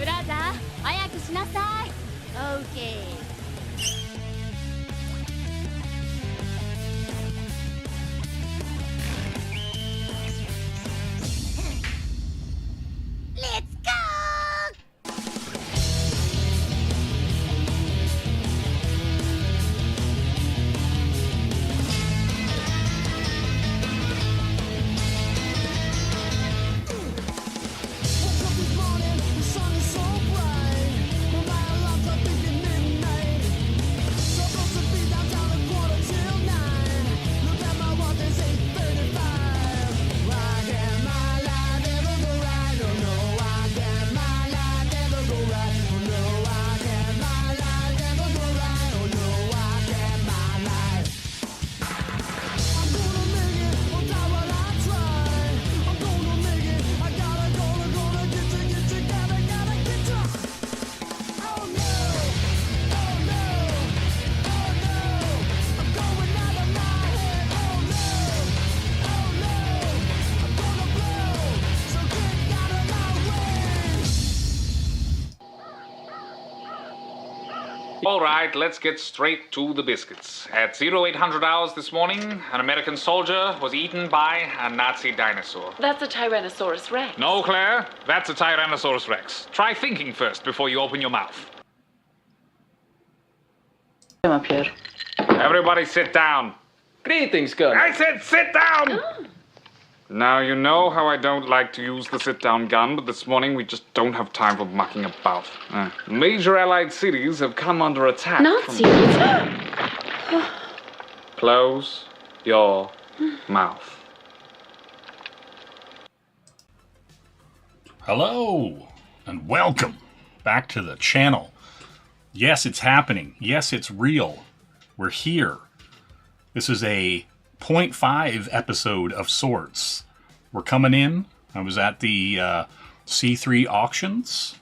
ブラザー、早くしなさい。オーケー。All right, let's get straight to the biscuits. At 0800 hours this morning, an American soldier was eaten by a Nazi dinosaur. That's a Tyrannosaurus Rex. No, Claire, that's a Tyrannosaurus Rex. Try thinking first before you open your mouth. Come up here. Everybody sit down. Greetings, Colonel. I said sit down! Now, you know how I don't like to use the sit-down gun, but this morning we just don't have time for mucking about. Major Allied cities have come under attack. Nazis? Close your mouth. Hello, and welcome back to the channel. Yes, it's happening. Yes, it's real. We're here. This is a 0.5 episode of sorts. We're coming in. I was at the C3 auctions.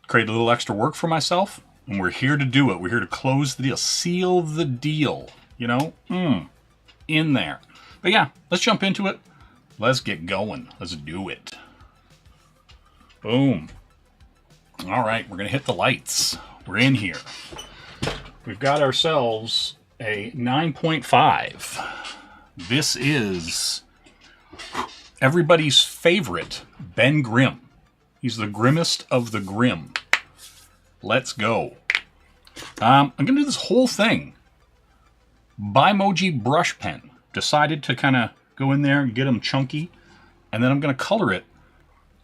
Created a little extra work for myself. And we're here to do it. We're here to close the deal. Seal the deal. You know? In there. But yeah, let's jump into it. Let's get going. Let's do it. Boom. Alright, we're going to hit the lights. We're in here. We've got ourselves a 9.5. This is everybody's favorite Ben Grimm. He's the grimmest of the grim. Let's go. I'm going to do this whole thing. Bimoji brush pen. Decided to kind of go in there and get them chunky. And then I'm going to color it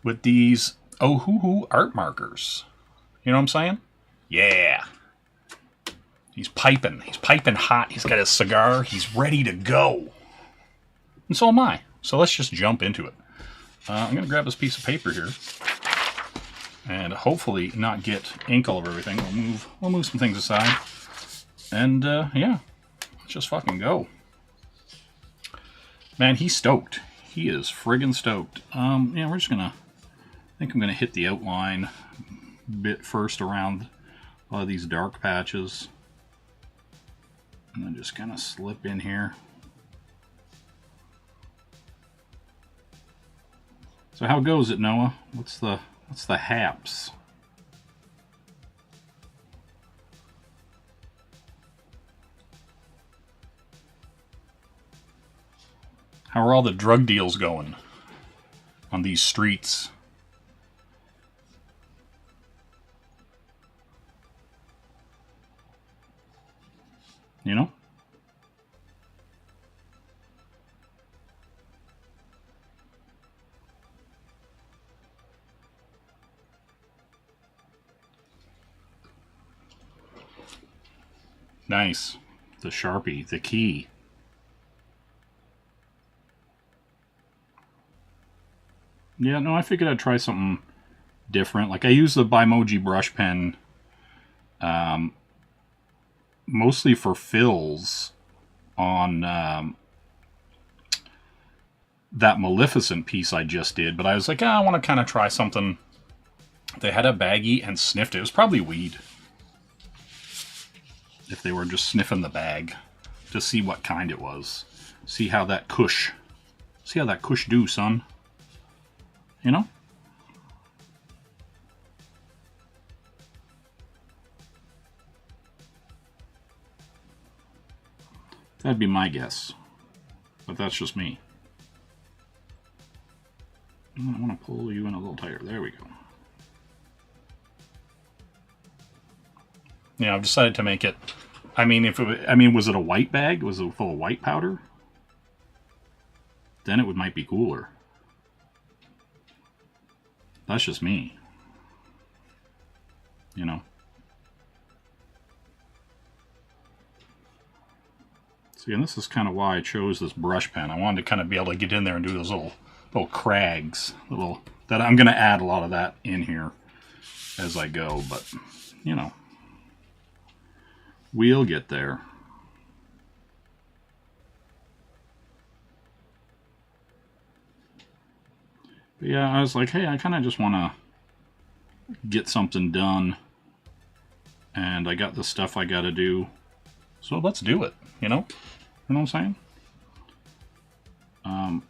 with these Ohuhu art markers. You know what I'm saying? Yeah. He's piping. He's piping hot. He's got his cigar. He's ready to go. And so am I. So let's just jump into it. I'm going to grab this piece of paper here. And hopefully not get ink all over everything. We'll move some things aside. And yeah, let's just fucking go. Man, he's stoked. He is friggin' stoked. Yeah, we're just going to... I think I'm going to hit the outline bit first around a lot of these dark patches. And then just kind of slip in here. So how goes it, Noah? What's the haps? How are all the drug deals going on these streets? You know? Nice. The Sharpie, the key. Yeah, no, I figured I'd try something different. Like, I use the Bimoji brush pen mostly for fills on that Maleficent piece I just did. But I was like, I want to kind of try something. They had a baggie and sniffed it. It was probably weed. If they were just sniffing the bag to see what kind it was. See how that kush do, son. You know? That'd be my guess. But that's just me. I want to pull you in a little tighter. There we go. Yeah, I've decided to make it. I mean, was it a white bag? Was it full of white powder? Then it might be cooler. That's just me. You know. See, and this is kind of why I chose this brush pen. I wanted to kind of be able to get in there and do those little crags, that I'm going to add a lot of that in here as I go, but you know, we'll get there. But yeah, I was like, hey, I kind of just want to get something done, and I got the stuff I got to do, so let's do it, you know? You know what I'm saying?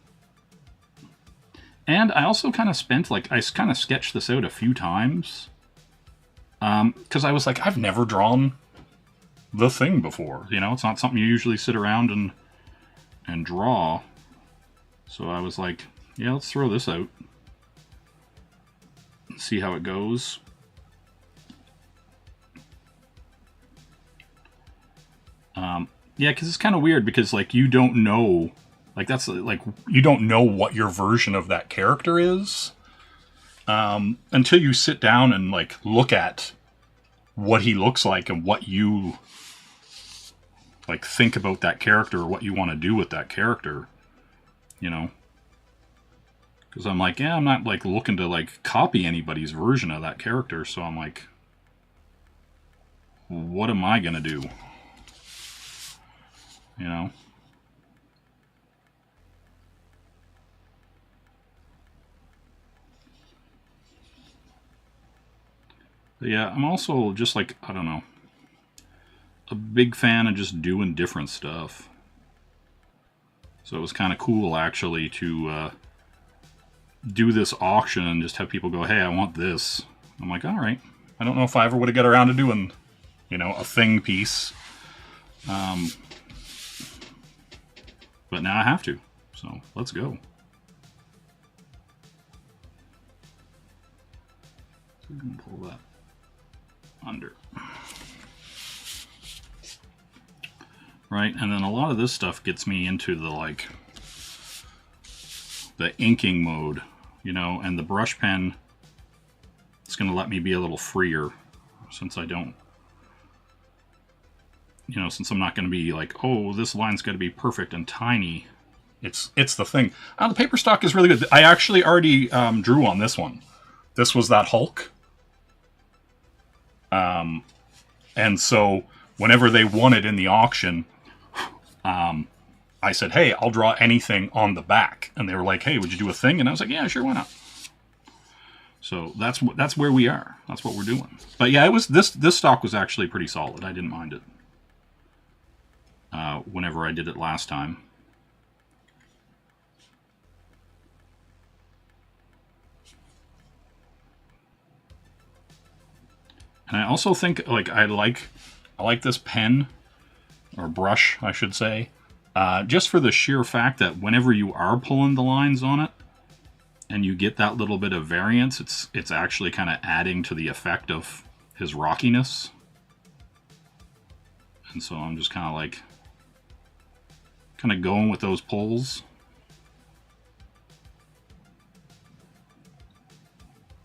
And I also kind of spent, like, I kind of sketched this out a few times, because I was like, I've never drawn the thing before, you know? It's not something you usually sit around and draw. So I was like, yeah, let's throw this out and see how it goes. Yeah, because it's kind of weird because, like, you don't know, like, that's, like, you don't know what your version of that character is until you sit down and, like, look at what he looks like and what you, like, think about that character or what you want to do with that character, you know? Because I'm like, yeah, I'm not, like, looking to, like, copy anybody's version of that character, so I'm like, what am I going to do? You know? But yeah, I'm also just like, I don't know, a big fan of just doing different stuff. So it was kind of cool actually to do this auction and just have people go, hey, I want this. I'm like, all right. I don't know if I ever would have got around to doing, you know, a thing piece. But now I have to. So let's go. So we can pull that under. Right, and then a lot of this stuff gets me into the, like, the inking mode, you know, and the brush pen, it's going to let me be a little freer since I don't, you know, since I'm not going to be like, oh, this line's got to be perfect and tiny. It's the thing. The paper stock is really good. I actually already drew on this one. This was that Hulk. And so whenever they won it in the auction, I said, hey, I'll draw anything on the back. And they were like, hey, would you do a thing? And I was like, yeah, sure, why not? So that's where we are. That's what we're doing. But yeah, it was this stock was actually pretty solid. I didn't mind it. Whenever I did it last time. And I also think, like, I like this pen, or brush, I should say, just for the sheer fact that whenever you are pulling the lines on it, and you get that little bit of variance, it's actually kind of adding to the effect of his rockiness. And so I'm just kind of like, going with those pulls.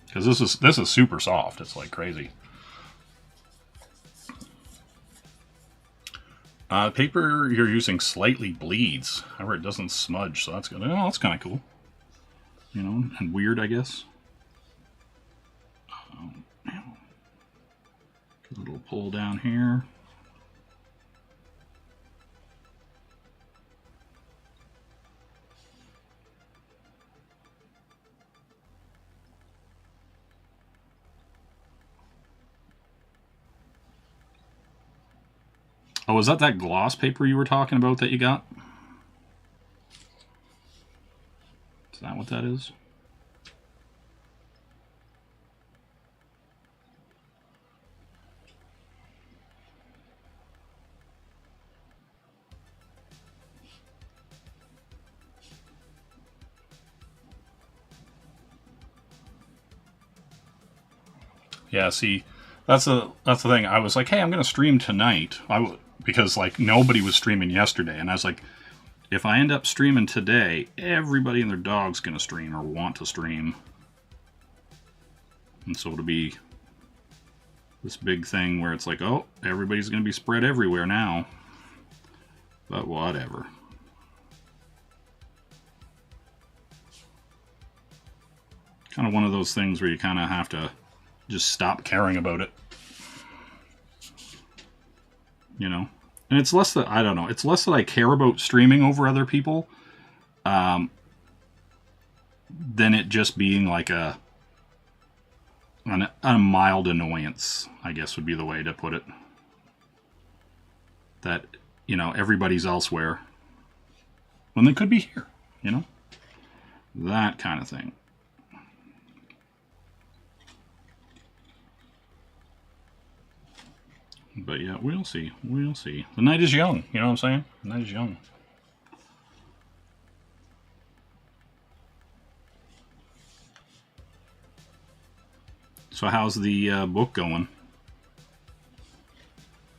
Because this is super soft. It's like crazy. Paper you're using slightly bleeds. However, it doesn't smudge, so that's good. Oh, that's kind of cool. You know, and weird, I guess. Get a little pull down here. Oh, was that gloss paper you were talking about that you got? Is that what that is? Yeah, see, that's the thing. I was like, hey, I'm going to stream tonight. Because like nobody was streaming yesterday, and I was like, if I end up streaming today, everybody and their dog's going to stream or want to stream. And so it'll be this big thing where it's like, oh, everybody's going to be spread everywhere now. But whatever. Kind of one of those things where you kind of have to just stop caring about it. You know? And it's less that, I don't know, it's less that I care about streaming over other people than it just being like a mild annoyance, I guess would be the way to put it. That, you know, everybody's elsewhere when they could be here, you know? That kind of thing. But yeah, we'll see. We'll see. The night is young, you know what I'm saying? The night is young. So how's the book going?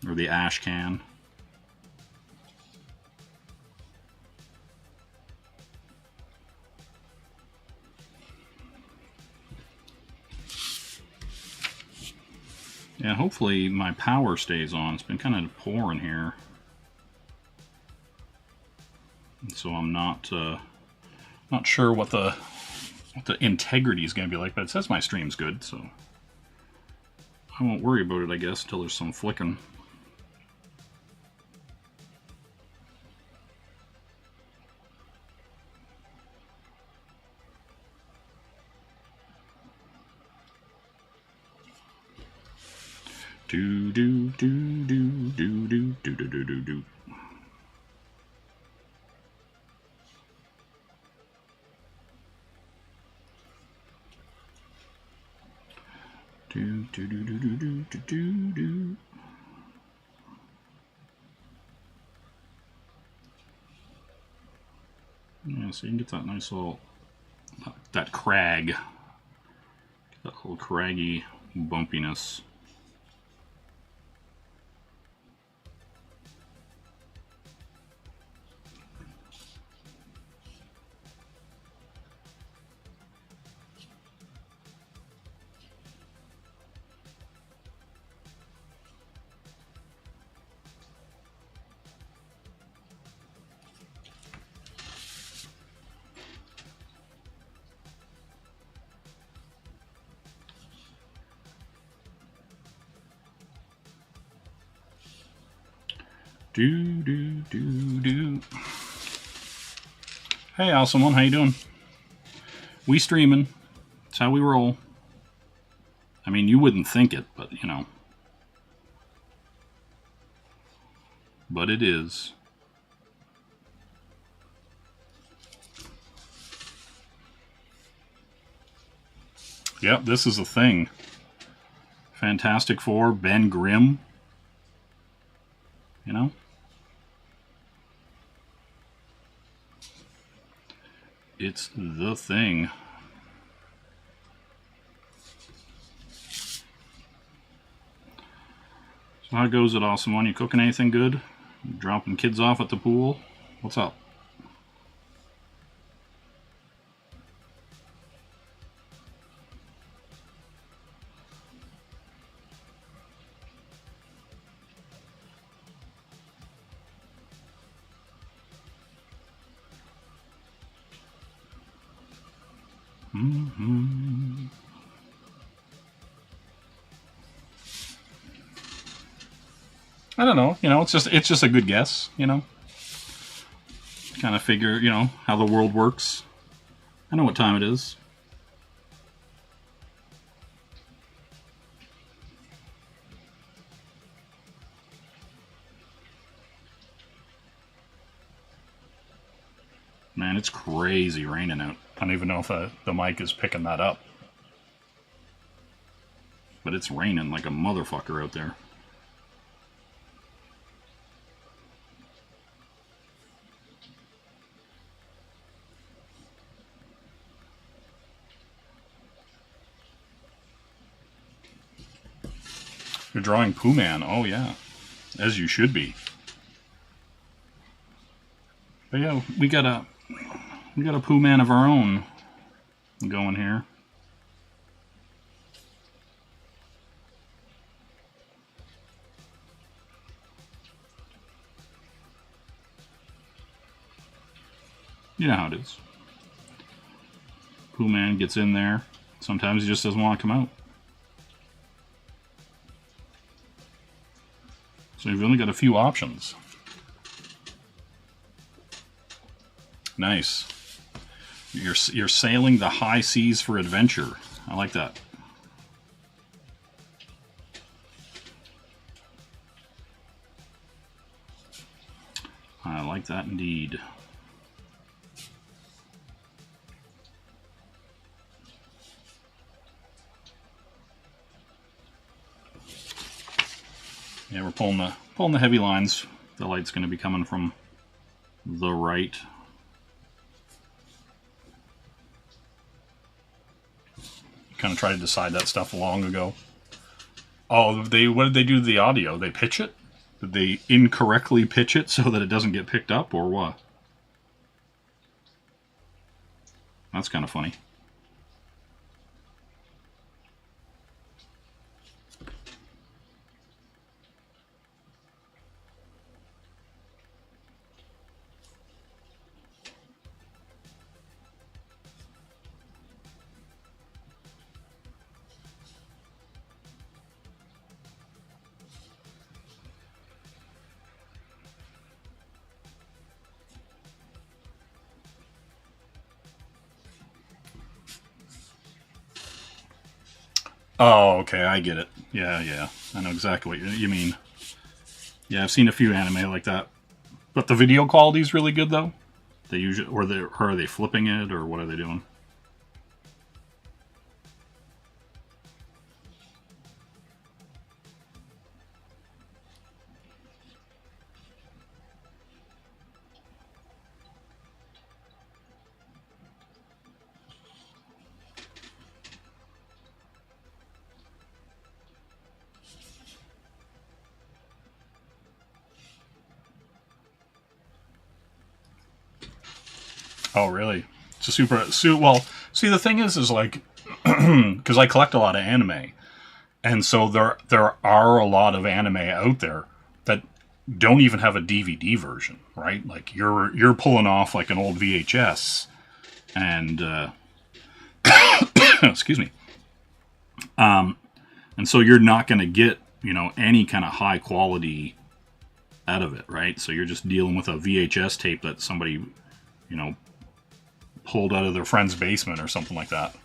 Or the ash can? Yeah, hopefully my power stays on. It's been kind of pouring here. So I'm not sure what the integrity is going to be like, but it says my stream's good, so I won't worry about it, I guess, until there's some flicking. Do do do do do do do do do do do. Do do do do do do do do. Yeah, so you can get that nice little that crag, that little craggy bumpiness. Do do do do. Hey, awesome one, how you doing? We streaming. That's how we roll. I mean, you wouldn't think it, but you know. But it is. Yep, this is a thing. Fantastic Four, Ben Grimm. You know? It's the thing. So how goes it, awesome one? You cooking anything good? Dropping kids off at the pool? What's up? I don't know, you know, it's just a good guess, you know. Kind of figure, you know, how the world works. I know what time it is. Man, it's crazy raining out. I don't even know if the mic is picking that up. But it's raining like a motherfucker out there. You're drawing Pooh Man. Oh yeah, as you should be. But yeah, we got a Pooh Man of our own going here. You know how it is. Pooh Man gets in there. Sometimes he just doesn't want to come out. So you've only got a few options. Nice. You're sailing the high seas for adventure. I like that. I like that indeed. Yeah, we're pulling the heavy lines. The light's going to be coming from the right. Kind of tried to decide that stuff long ago. Oh, what did they do to the audio? They pitch it? Did they incorrectly pitch it so that it doesn't get picked up, or what? That's kind of funny. Oh, okay, I get it. Yeah, I know exactly what you mean. Yeah, I've seen a few anime like that. But the video quality is really good, though. They usually, or are they flipping it, or what are they doing? Oh, really? It's a well, see, the thing is like, because I collect a lot of anime, and so there are a lot of anime out there that don't even have a DVD version, right? Like you're pulling off like an old VHS, and excuse me, and so you're not going to get any kind of high quality out of it, right? So you're just dealing with a VHS tape that somebody pulled out of their friend's basement or something like that.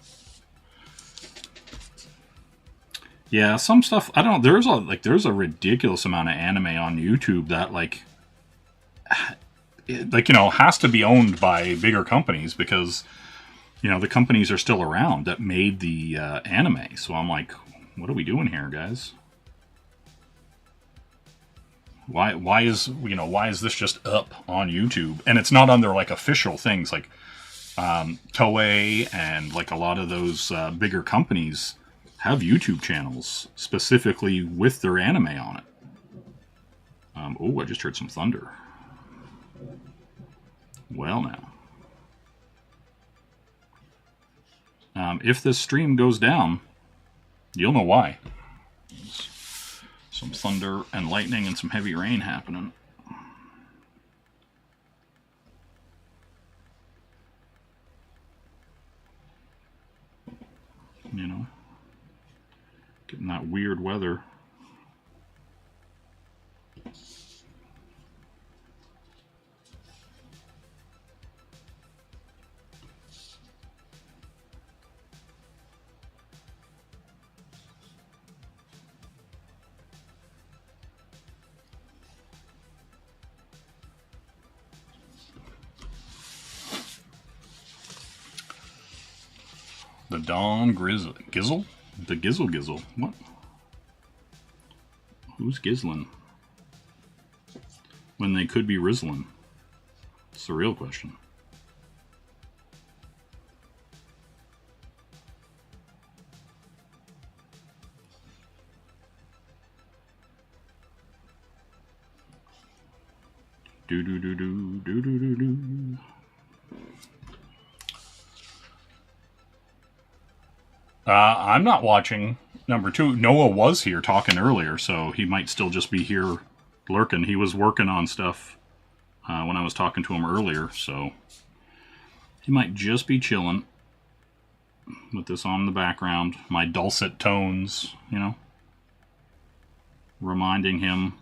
Yeah, some stuff I don't. There's a ridiculous amount of anime on YouTube that has to be owned by bigger companies because the companies are still around that made the anime. So I'm like, what are we doing here, guys? Why is this just up on YouTube and it's not on their official things like Toei and a lot of those bigger companies have YouTube channels specifically with their anime on it. Oh, I just heard some thunder. Well, now. If this stream goes down, you'll know why. Some thunder and lightning and some heavy rain happening. Getting that weird weather. The Dawn Gizzle? The Gizzle? What? Who's gizzling? When they could be rizzling? It's the real question. Do do do do do do do do. I'm not watching number 2. Noah was here talking earlier, so he might still just be here lurking. He was working on stuff when I was talking to him earlier, so he might just be chilling with this on in the background. My dulcet tones, you know, reminding him.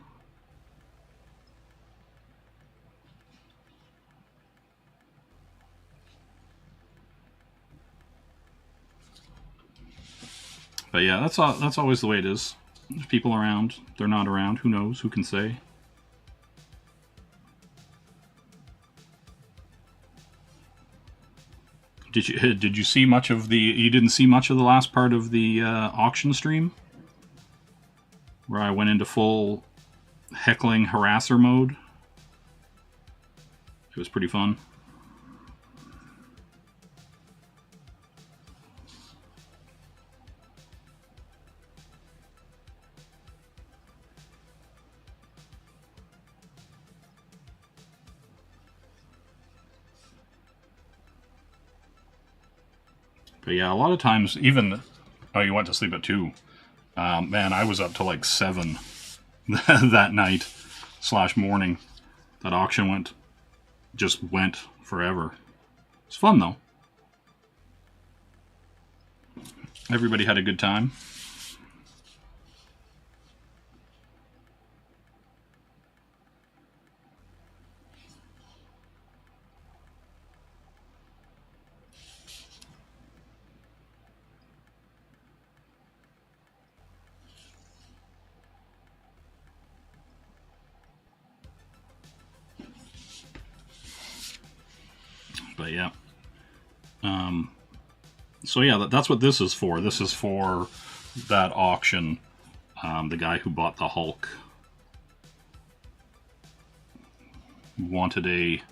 But yeah, that's always the way it is. There's people around. They're not around. Who knows? Who can say? Did you see much of the? You didn't see much of the last part of the auction stream, where I went into full heckling harasser mode. It was pretty fun. But yeah, a lot of times, even... Oh, you went to sleep at 2. Man, I was up till like 7 that night / morning. That auction just went forever. It's fun, though. Everybody had a good time. But yeah. So yeah, that's what this is for. This is for that auction. The guy who bought the Hulk wanted a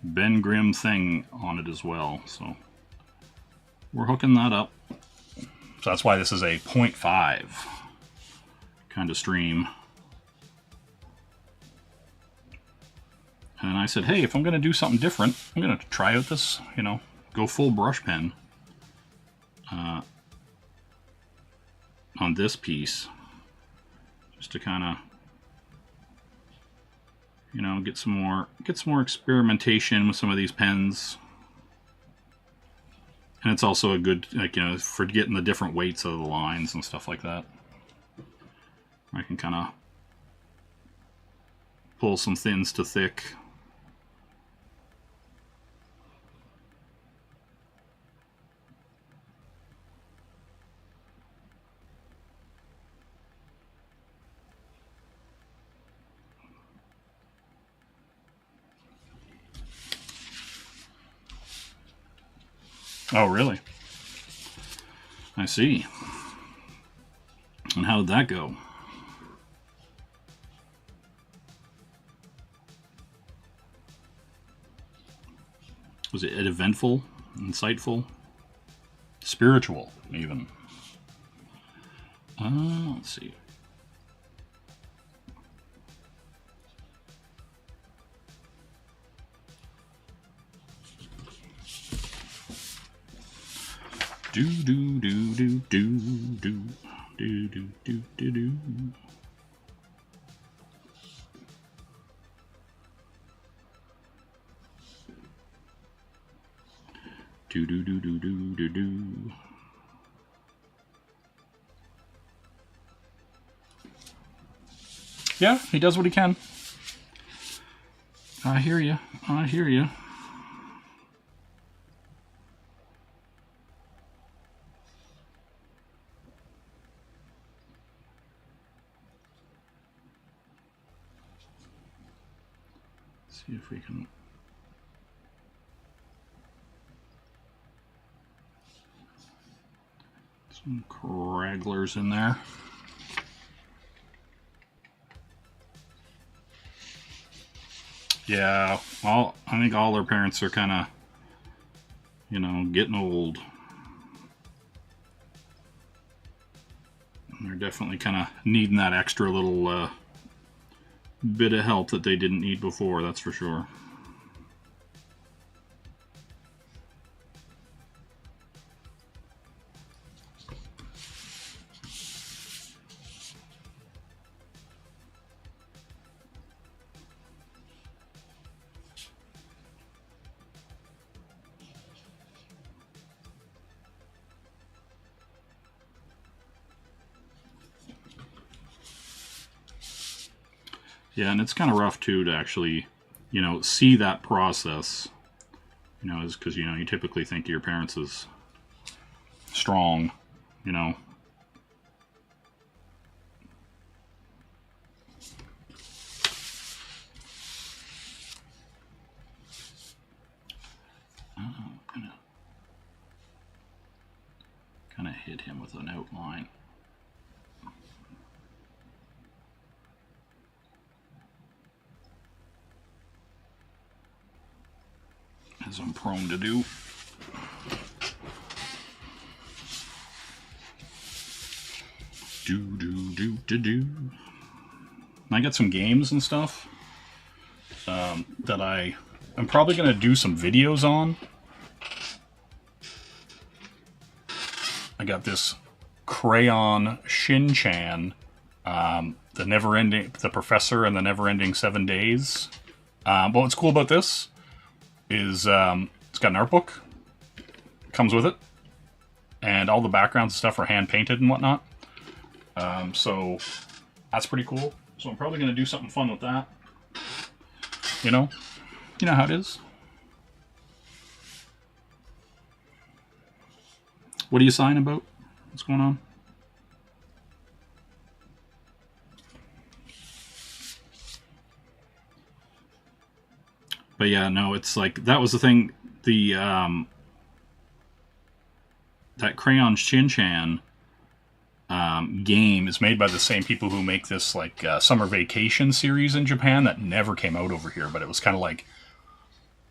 Ben Grimm thing on it as well. So we're hooking that up. So that's why this is a 0.5 kind of stream. And I said, hey, if I'm going to do something different, I'm going to try out this, you know, go full brush pen on this piece. Just to kind of, you know, get some more experimentation with some of these pens. And it's also a good, like, you know, for getting the different weights of the lines and stuff like that. I can kind of pull some thins to thick. Oh, really? I see. And how did that go? Was it eventful, insightful, spiritual, even? Let's see. Do do do do do do do do do do do. Do do do do do do do. Yeah, he does what he can. I hear you. I hear you. See if we can. Some cragglers in there. Yeah, I think all their parents are kind of, you know, getting old. They're definitely kind of needing that extra little bit of help that they didn't need before, that's for sure. Yeah, and it's kind of rough too to actually, you know, see that process. You know, is because, you know, you typically think of your parents as strong, you know. Kind of hit him with an outline. As I'm prone to do. Do. I got some games and stuff that I'm probably going to do some videos on. I got this Crayon Shin-Chan, the Professor and the Never-Ending 7 Days. But what's cool about this is it's got an art book, comes with it, and all the backgrounds and stuff are hand painted and whatnot. So that's pretty cool. So I'm probably going to do something fun with that. You know how it is. What are you sighing about? What's going on? But yeah, no, it's like, that was the thing, that Crayon Shin-Chan game is made by the same people who make this, like, Summer Vacation series in Japan that never came out over here, but it was kind of like,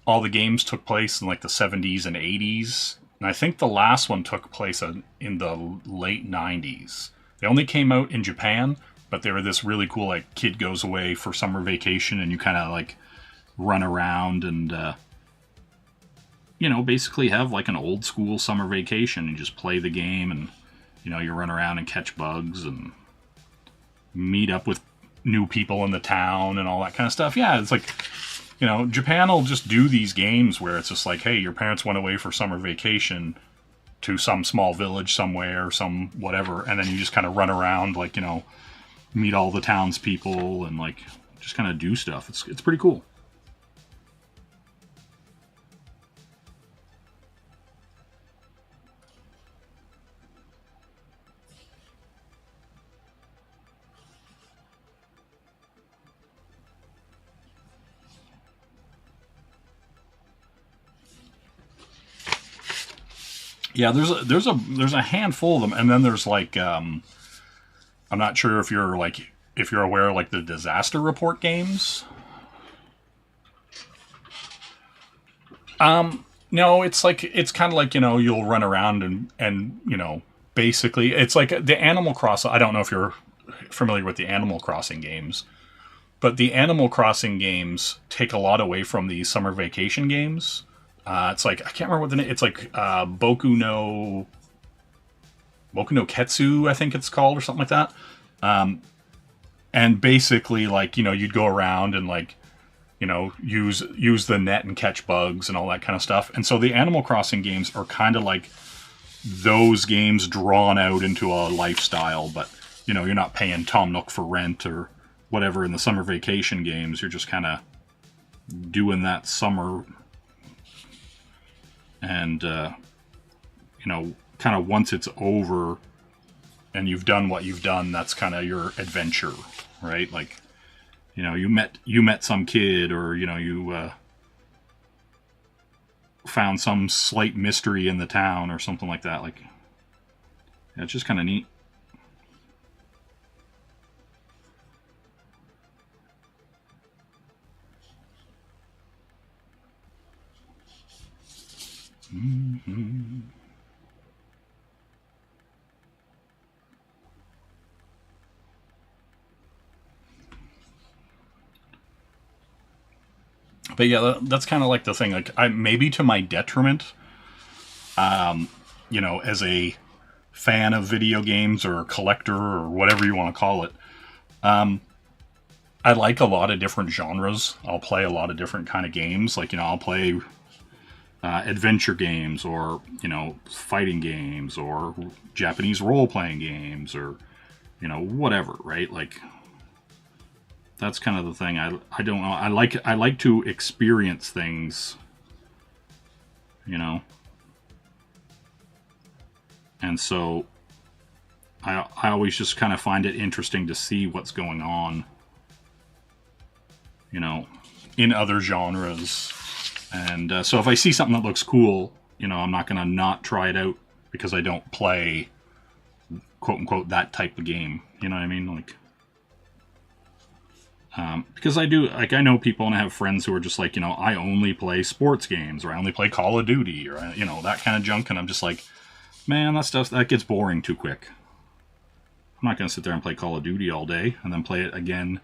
all the games took place in, like, the 70s and 80s, and I think the last one took place in the late 90s. They only came out in Japan, but they were this really cool, like, kid goes away for summer vacation, and you kind of, like, run around and, you know, basically have like an old school summer vacation and just play the game, and, you know, you run around and catch bugs and meet up with new people in the town and all that kind of stuff. Yeah, it's like, you know, Japan will just do these games where it's just like, hey, your parents went away for summer vacation to some small village somewhere, some whatever, and then you just kind of run around, like, you know, meet all the townspeople and, like, just kind of do stuff. It's pretty cool. Yeah, there's a handful of them, and then there's like I'm not sure if you're aware of, like, the disaster report games. No, it's kind of like, you know, you'll run around and you know, basically it's like the Animal Crossing. I don't know if you're familiar with the Animal Crossing games, but the Animal Crossing games take a lot away from the summer vacation games. It's like, I can't remember what the name. It's like Boku no Ketsu, I think it's called, or something like that. And basically, like, you know, you'd go around and, like, you know, use the net and catch bugs and all that kind of stuff. And so the Animal Crossing games are kind of like those games drawn out into a lifestyle, but, you know, you're not paying Tom Nook for rent or whatever in the summer vacation games. You're just kind of doing that summer. And, you know, kind of once it's over and you've done what you've done, that's kind of your adventure, right? Like, you know, you met some kid, or, you know, you found some slight mystery in the town or something like that. Like, yeah, it's just kind of neat. Mm-hmm. But yeah, that's kind of like the thing. Like, maybe to my detriment, you know, as a fan of video games or a collector or whatever you want to call it, I like a lot of different genres. I'll play a lot of different kind of games. Like, you know, I'll play adventure games, or, you know, fighting games, or Japanese role-playing games, or, you know, whatever, right? Like, that's kind of the thing. I don't know. I like to experience things, you know. And so I always just kind of find it interesting to see what's going on, you know, in other genres. And so if I see something that looks cool, you know, I'm not going to not try it out because I don't play, quote unquote, that type of game. You know what I mean? Like, because I do, like, I know people and I have friends who are just like, you know, I only play sports games, or I only play Call of Duty, or, you know, that kind of junk. And I'm just like, man, that gets boring too quick. I'm not going to sit there and play Call of Duty all day and then play it again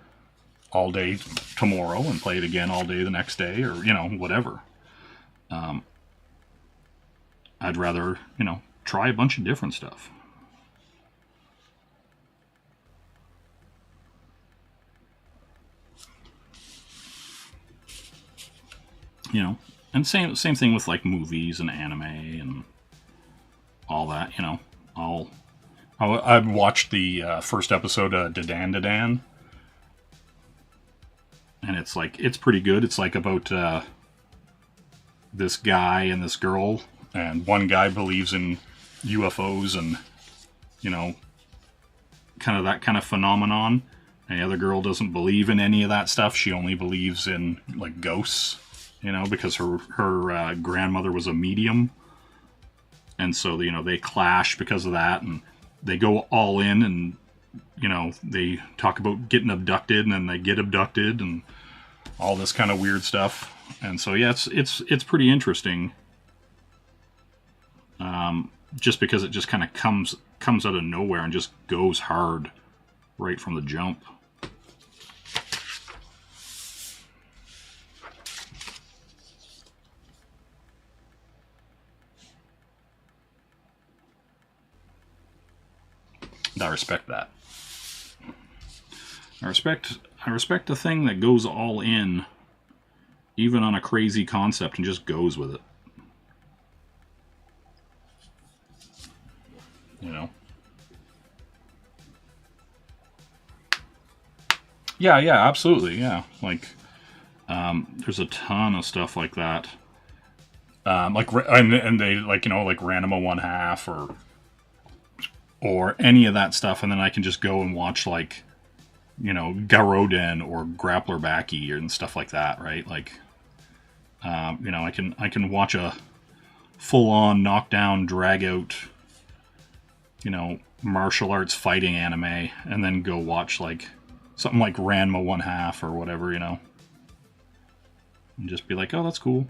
all day tomorrow and play it again all day the next day, or, you know, whatever. I'd rather, you know, try a bunch of different stuff. You know, and same thing with like movies and anime and all that. You know, I watched the first episode of Dadan Dadan, and it's like, it's pretty good. It's like about this guy and this girl, and one guy believes in UFOs and, you know, kind of that kind of phenomenon, and the other girl doesn't believe in any of that stuff. She only believes in like ghosts, you know, because her grandmother was a medium, and so, you know, they clash because of that, and they go all in, and, you know, they talk about getting abducted, and then they get abducted, and all this kind of weird stuff. And so, yeah, it's pretty interesting. Just because it just kind of comes out of nowhere and just goes hard right from the jump. I respect that. I respect a thing that goes all in, even on a crazy concept, and just goes with it. You know? Yeah, absolutely, yeah. Like, there's a ton of stuff like that. Like, and they, like, you know, like Ranima 1/2 or any of that stuff, and then I can just go and watch, like, you know, Garoden or Grappler Baki and stuff like that, right? Like, you know, I can watch a full-on knockdown, drag-out, you know, martial arts fighting anime, and then go watch, like, something like Ranma 1/2 or whatever, you know, and just be like, oh, that's cool.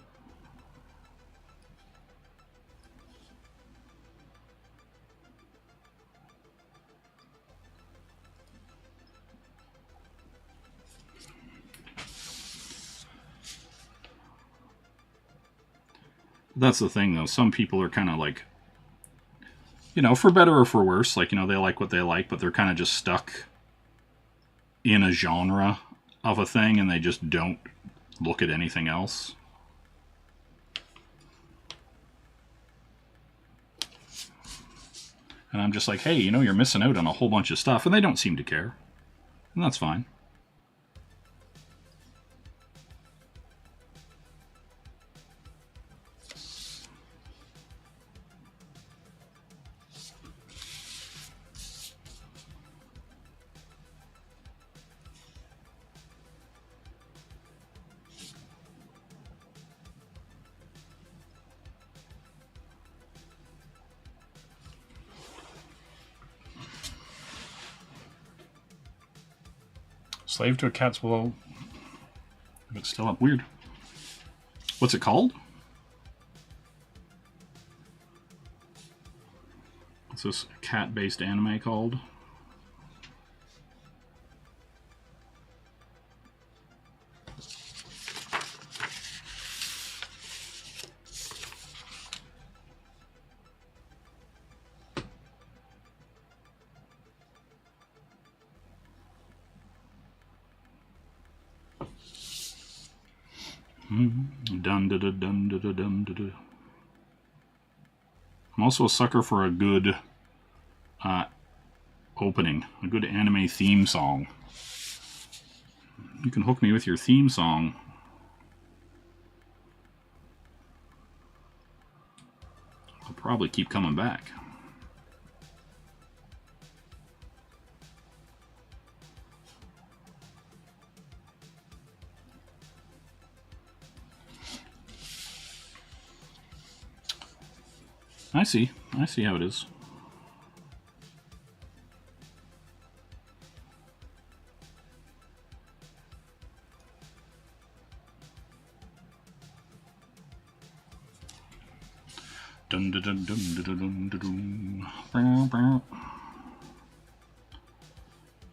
That's the thing, though. Some people are kind of like, you know, for better or for worse, like, you know, they like what they like, but they're kind of just stuck in a genre of a thing, and they just don't look at anything else. And I'm just like, hey, you know, you're missing out on a whole bunch of stuff, and they don't seem to care. And that's fine. Slave to a cat's below. If it's still up. Weird. What's it called? What's this cat-based anime called? Dun da da dun da da dun da da. I'm also a sucker for a good opening, a good anime theme song. You can hook me with your theme song. I'll probably keep coming back. I see how it is. Dun dun dun dun dun dun dun dun.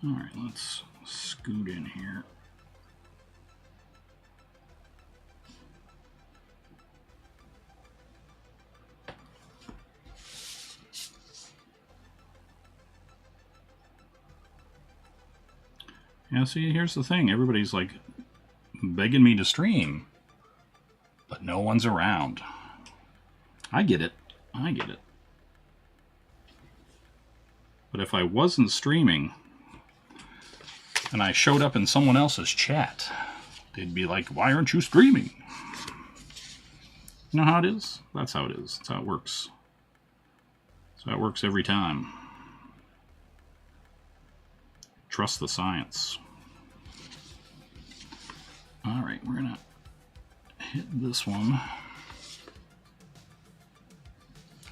All right, let's scoot in here. Yeah, see, here's the thing. Everybody's like begging me to stream, but no one's around. I get it. I get it. But if I wasn't streaming and I showed up in someone else's chat, they'd be like, why aren't you streaming? You know how it is? That's how it is. That's how it works. That's how it works every time. Trust the science. All right, we're gonna hit this one.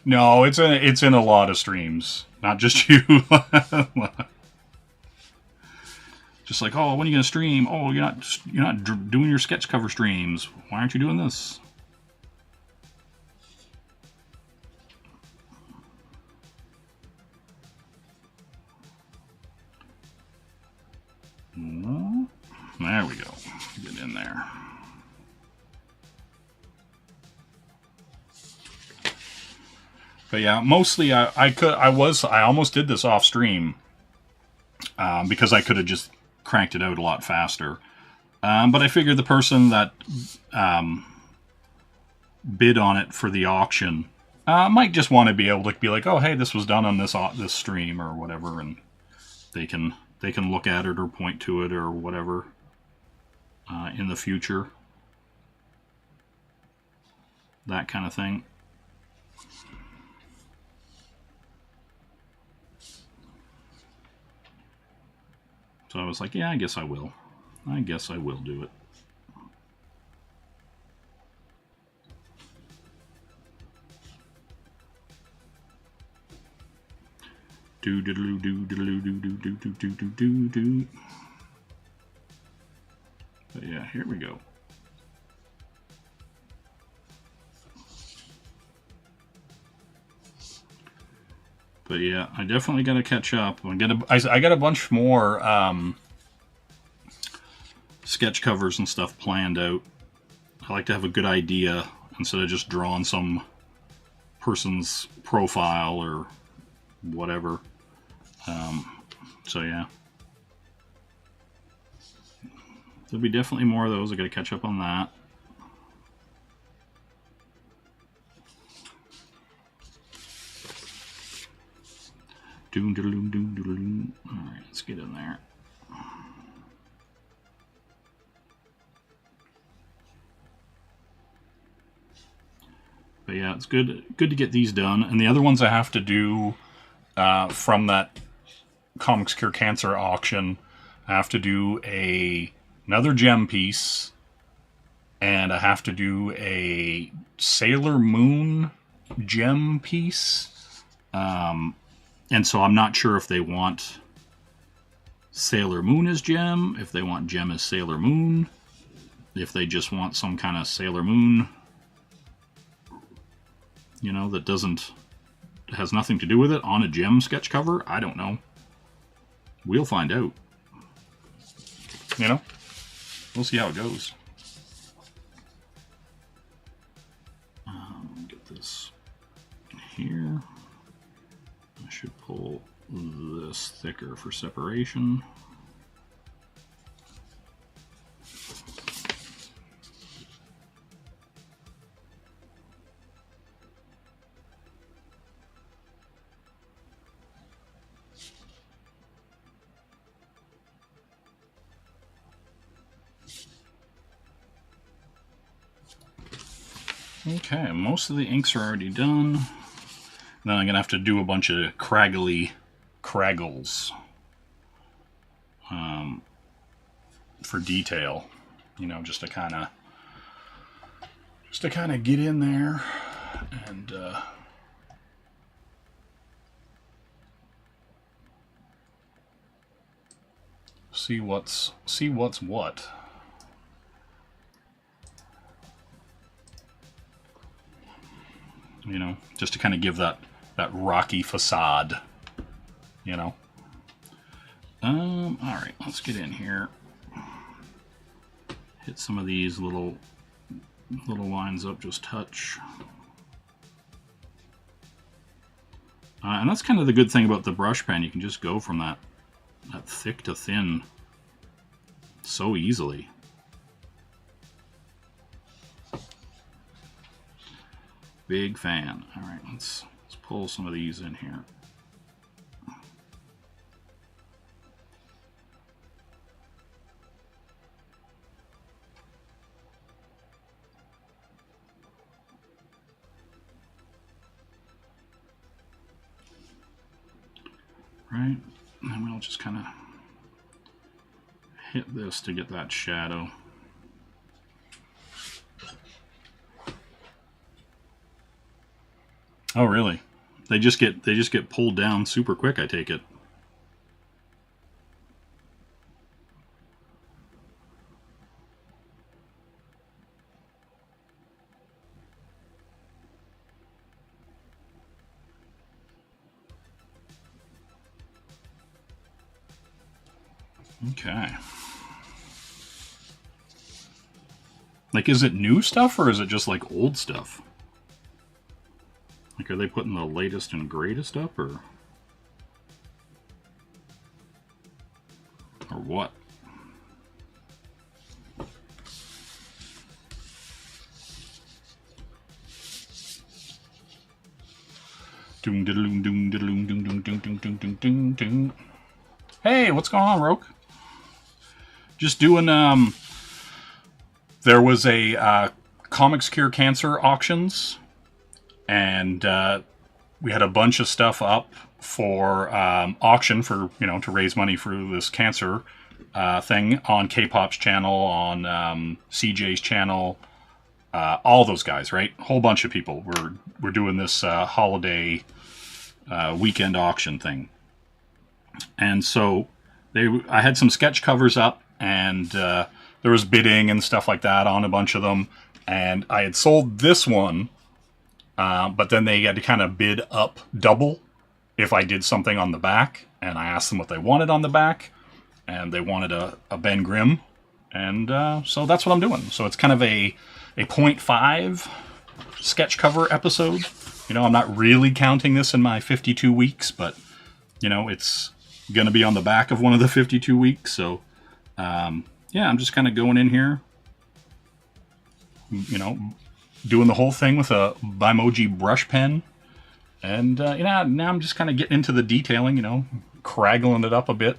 No, it's in a lot of streams, not just you. Just like, oh, when are you gonna stream? Oh, you're not doing your sketch cover streams. Why aren't you doing this? There we go. Get in there. But yeah, mostly I almost did this off stream because I could have just cranked it out a lot faster. But I figured the person that bid on it for the auction might just want to be able to be like, oh, hey, this was done on this stream or whatever, and they can look at it or point to it or whatever in the future. That kind of thing. So I was like, yeah, I guess I will. I guess I will do it. Do do do do do do do do do do do do do. But yeah, here we go. But yeah, I definitely got to catch up. I got a bunch more sketch covers and stuff planned out. I like to have a good idea instead of just drawing some person's profile or whatever. So yeah, there'll be definitely more of those. I got to catch up on that. Doom doom doom doom doom. All right, let's get in there. But yeah, it's good to get these done. And the other ones I have to do from that Comics Cure Cancer auction, I have to do another gem piece, and I have to do a Sailor Moon gem piece. And so I'm not sure if they want Sailor Moon as gem, if they want gem as Sailor Moon, if they just want some kind of Sailor Moon, you know, that has nothing to do with it on a gem sketch cover. I don't know. We'll find out. You know? We'll see how it goes. Get this here. I should pull this thicker for separation. Okay, most of the inks are already done. Then I'm going to have to do a bunch of craggles for detail, you know, just to kind of get in there and see what's what. You know, just to kind of give that rocky facade, you know. All right, let's get in here. Hit some of these little lines up, just touch. And that's kind of the good thing about the brush pen. You can just go from that thick to thin so easily. Big fan. All right, let's pull some of these in here. Right, and then we'll just kind of hit this to get that shadow. Oh, really? They just get pulled down super quick, I take it. Okay. Like, is it new stuff or is it just like old stuff? Like, are they putting the latest and greatest up, or what? Doom diddaloom doom diddaloom doom doom doom doom doom doom doom doom. Hey, what's going on, Roke? Just doing there was a Comics Cure Cancer auctions, and we had a bunch of stuff up for auction for, you know, to raise money for this cancer thing on K-Pop's channel, on CJ's channel, all those guys, right? A whole bunch of people were doing this holiday weekend auction thing. And so I had some sketch covers up, and there was bidding and stuff like that on a bunch of them. And I had sold this one, but then they had to kind of bid up double if I did something on the back. And I asked them what they wanted on the back, and they wanted a Ben Grimm. And so that's what I'm doing. So it's kind of a 0.5 sketch cover episode. You know, I'm not really counting this in my 52 weeks, but, you know, it's going to be on the back of one of the 52 weeks. So, yeah, I'm just kind of going in here, you know, doing the whole thing with a Bimoji brush pen. And, you know, now I'm just kind of getting into the detailing, you know, craggling it up a bit,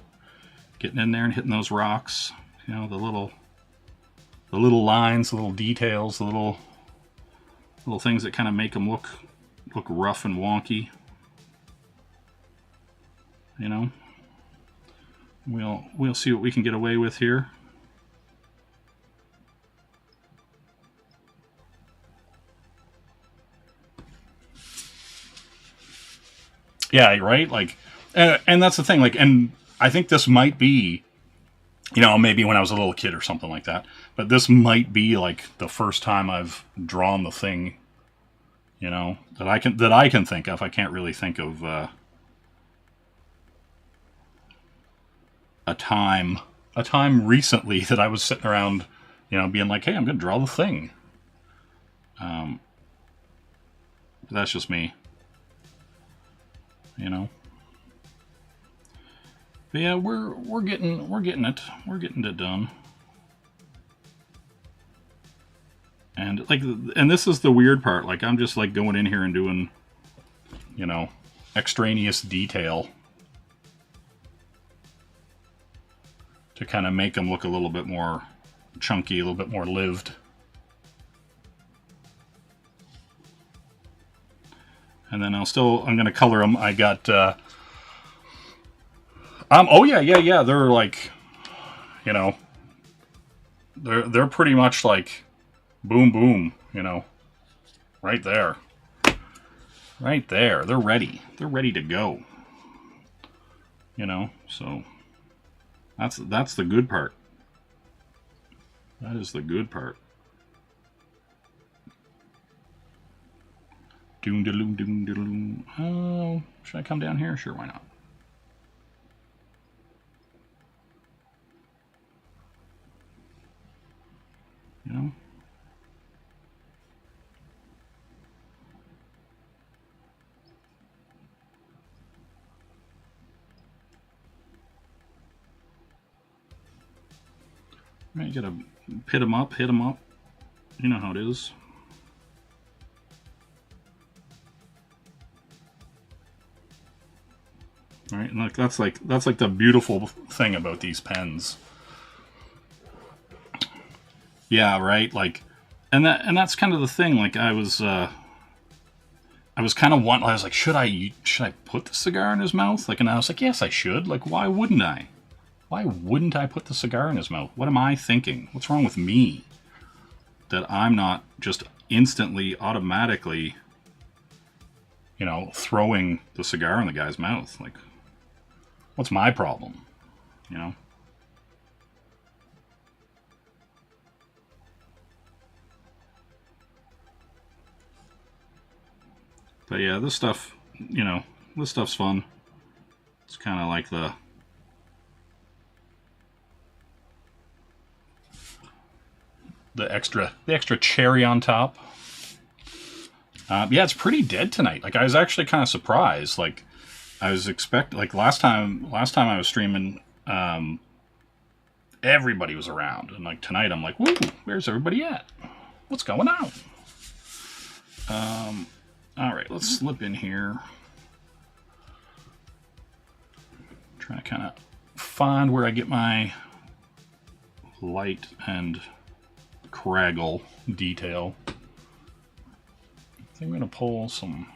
getting in there and hitting those rocks, you know, the little lines, the little details, the little things that kind of make them look rough and wonky. You know, we'll see what we can get away with here. Yeah, right? Like, and that's the thing, like, and I think this might be, you know, maybe when I was a little kid or something like that, but this might be like the first time I've drawn the thing, you know, that I can think of. I can't really think of a time recently that I was sitting around, you know, being like, hey, I'm going to draw the thing. That's just me. You know, but yeah, we're getting it done, and this is the weird part. Like, I'm just like going in here and doing, you know, extraneous detail to kind of make them look a little bit more chunky, a little bit more lived. And then I'm going to color them. I got, oh yeah. They're like, you know, they're pretty much like boom, boom, you know, right there. Right there. They're ready. They're ready to go. You know, so that's the good part. That is the good part. Doom de loom, doom de loom. Oh, should I come down here? Sure, why not? You know? You gotta hit them up, hit them up. You know how it is. All right, and that's like the beautiful thing about these pens. Yeah, right. Like, and that's kind of the thing. Like, I was kind of I was like, should I put the cigar in his mouth? Like, and I was like, yes, I should. Like, why wouldn't I? Why wouldn't I put the cigar in his mouth? What am I thinking? What's wrong with me? That I'm not just instantly, automatically, you know, throwing the cigar in the guy's mouth. Like, what's my problem? You know? But yeah, this stuff, you know, this stuff's fun. It's kind of like the extra cherry on top. Yeah, it's pretty dead tonight. Like, I was actually kind of surprised. Like, I was expecting, like, last time I was streaming, everybody was around, and like tonight I'm like, woo, where's everybody at? What's going on? All right, let's slip in here. Trying to kind of find where I get my light and craggle detail. I think I'm gonna pull some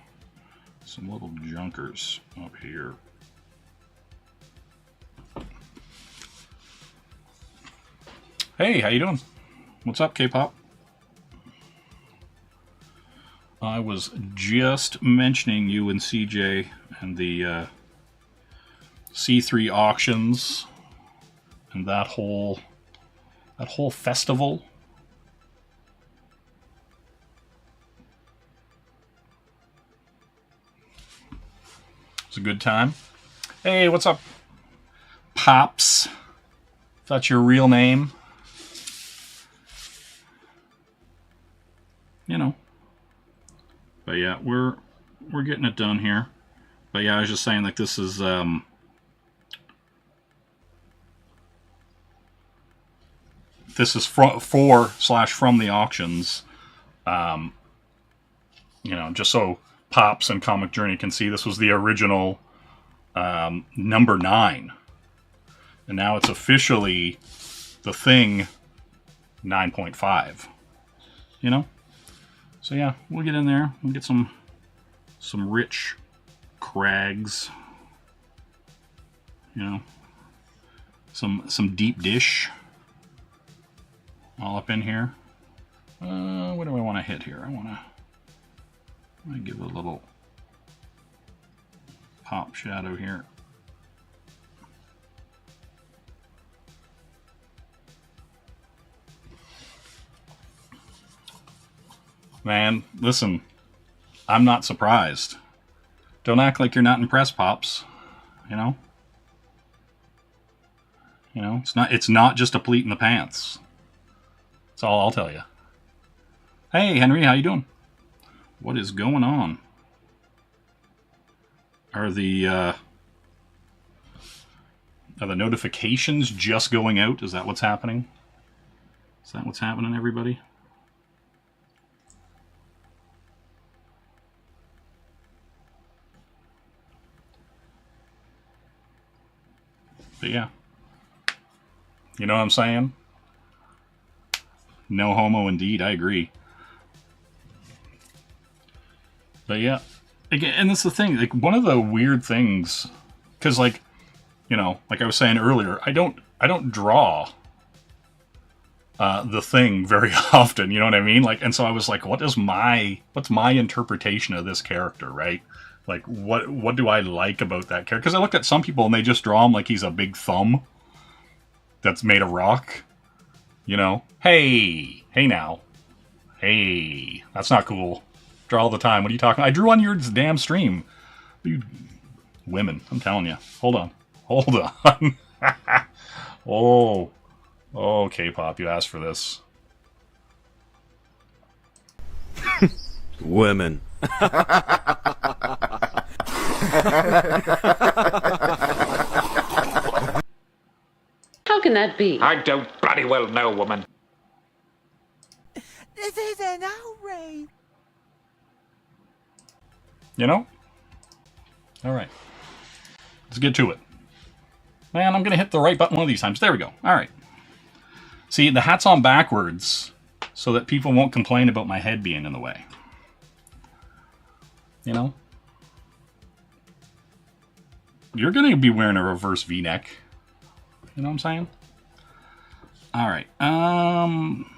little junkers up here. Hey, how you doing? What's up, K-pop? I was just mentioning you and CJ and the C3 auctions and that whole festival. It's a good time. Hey, what's up, Pops? If that's your real name. You know. But yeah, we're getting it done here. But yeah, I was just saying, like, this is from the auctions. You know, just so Pops and Comic Journey can see, this was the original number 9. And now it's officially the Thing 9.5. You know? So yeah, we'll get in there. We'll get some rich crags. You know, some deep dish all up in here. What do I want to hit here? I want to give a little pop shadow here. Man, listen, I'm not surprised. Don't act like you're not impressed, Pops. You know? You know, it's not just a pleat in the pants. That's all I'll tell you. Hey, Henry, how you doing? What is going on? Are the notifications just going out? Is that what's happening? Is that what's happening, everybody? But yeah, you know what I'm saying? No homo indeed, I agree. But yeah, again, and that's the thing. Like one of the weird things, because like, you know, like I was saying earlier, I don't draw the thing very often. You know what I mean? Like, and so I was like, what's my interpretation of this character, right? Like, what do I like about that character? Because I look at some people and they just draw him like he's a big thumb that's made of rock. You know? Hey now. Hey, that's not cool. Draw all the time. What are you talking about? I drew on your damn stream. You women, I'm telling you. Hold on. Oh. Oh, K-pop, you asked for this. Women. How can that be? I don't bloody well know, woman. This is an outrage. You know? Alright. Let's get to it. Man, I'm going to hit the right button one of these times. There we go. Alright. See, the hat's on backwards so that people won't complain about my head being in the way. You know? You're going to be wearing a reverse V-neck. You know what I'm saying? Alright.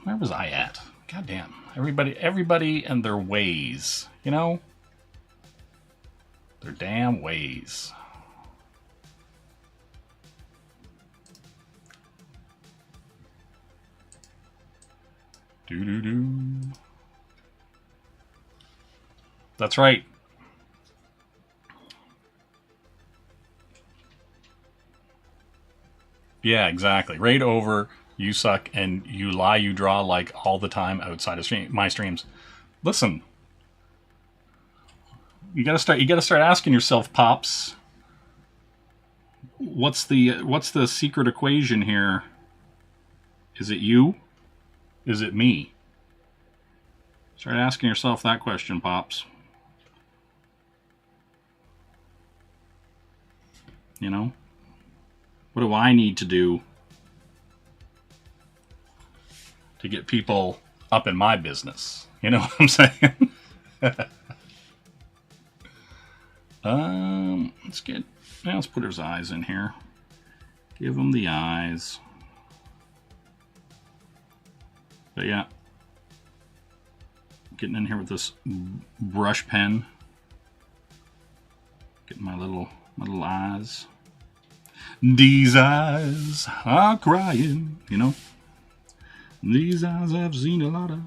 Where was I at? God damn. Everybody and their ways. You know? Their damn ways. Do. That's right. Yeah, exactly. Right over, you suck, and you lie, you draw like all the time outside of my streams. Listen, you gotta start asking yourself, Pops. What's the secret equation here? Is it you? Is it me? Start asking yourself that question, Pops. You know? What do I need to do to get people up in my business? You know what I'm saying? Let's put his eyes in here. Give him the eyes. But yeah, getting in here with this brush pen, getting my little eyes. These eyes are crying, you know. These eyes have seen a lot of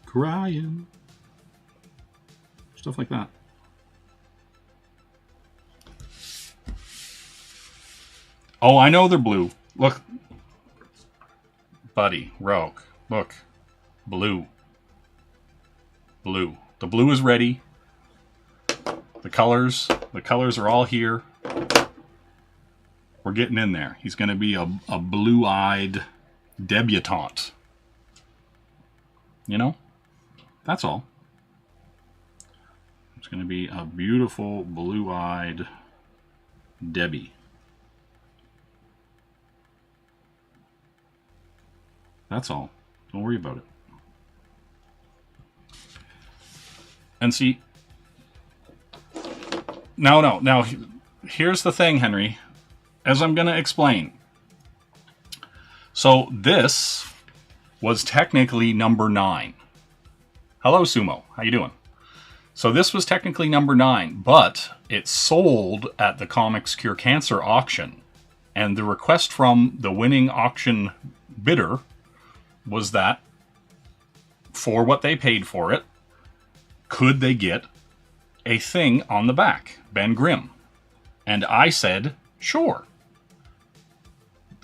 crying. Stuff like that. Oh, I know they're blue. Look. Buddy, Rogue. Look. Blue. Blue. The blue is ready. The colors are all here. We're getting in there. He's going to be a blue-eyed debutante. You know? That's all. It's going to be a beautiful blue-eyed Debbie. That's all. Don't worry about it. And see... Now, here's the thing, Henry. As I'm going to explain. So, this was technically number 9. Hello, Sumo. How you doing? So, this was technically number 9, but it sold at the Comics Cure Cancer auction. And the request from the winning auction bidder was that, for what they paid for it, could they get a thing on the back, Ben Grimm? And I said, sure.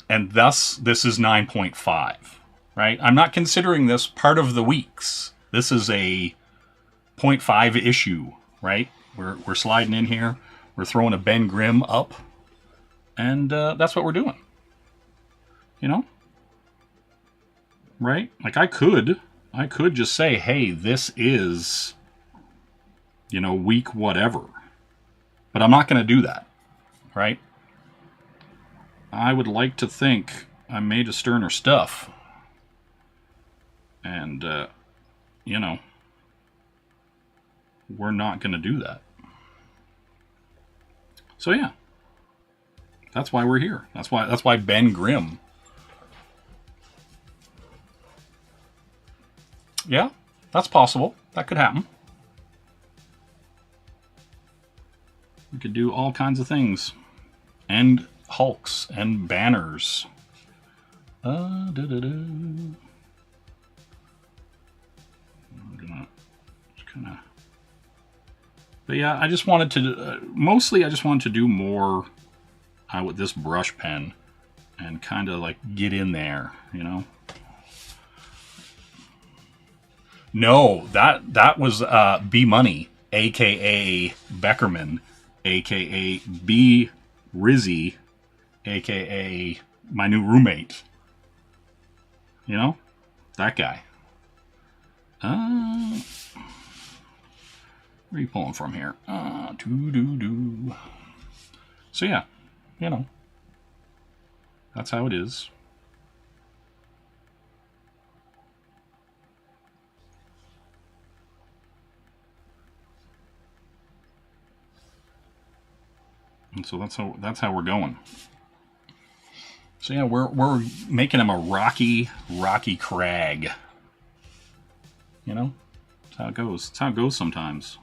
And thus, this is 9.5, right? I'm not considering this part of the weeks. This is a 0.5 issue, right? We're sliding in here. We're throwing a Ben Grimm up. And that's what we're doing. You know? Right? Like, I could just say, hey, this is, you know, week whatever. But I'm not going to do that, right? I would like to think I'm made of sterner stuff. And, you know, we're not going to do that. So yeah, that's why we're here. That's why Ben Grimm. Yeah, that's possible. That could happen. We could do all kinds of things. And Hulks and banners. I'm gonna just kind of... But yeah, I just wanted to... mostly I just wanted to do more with this brush pen. And kind of like get in there, you know? No, that was B Money, a.k.a. Beckerman, a.k.a. B Rizzy, a.k.a. my new roommate. You know? That guy. Where are you pulling from here? So yeah, you know. That's how it is. And so that's how we're going. So yeah, we're making him a rocky crag. You know? That's how it goes. That's how it goes sometimes.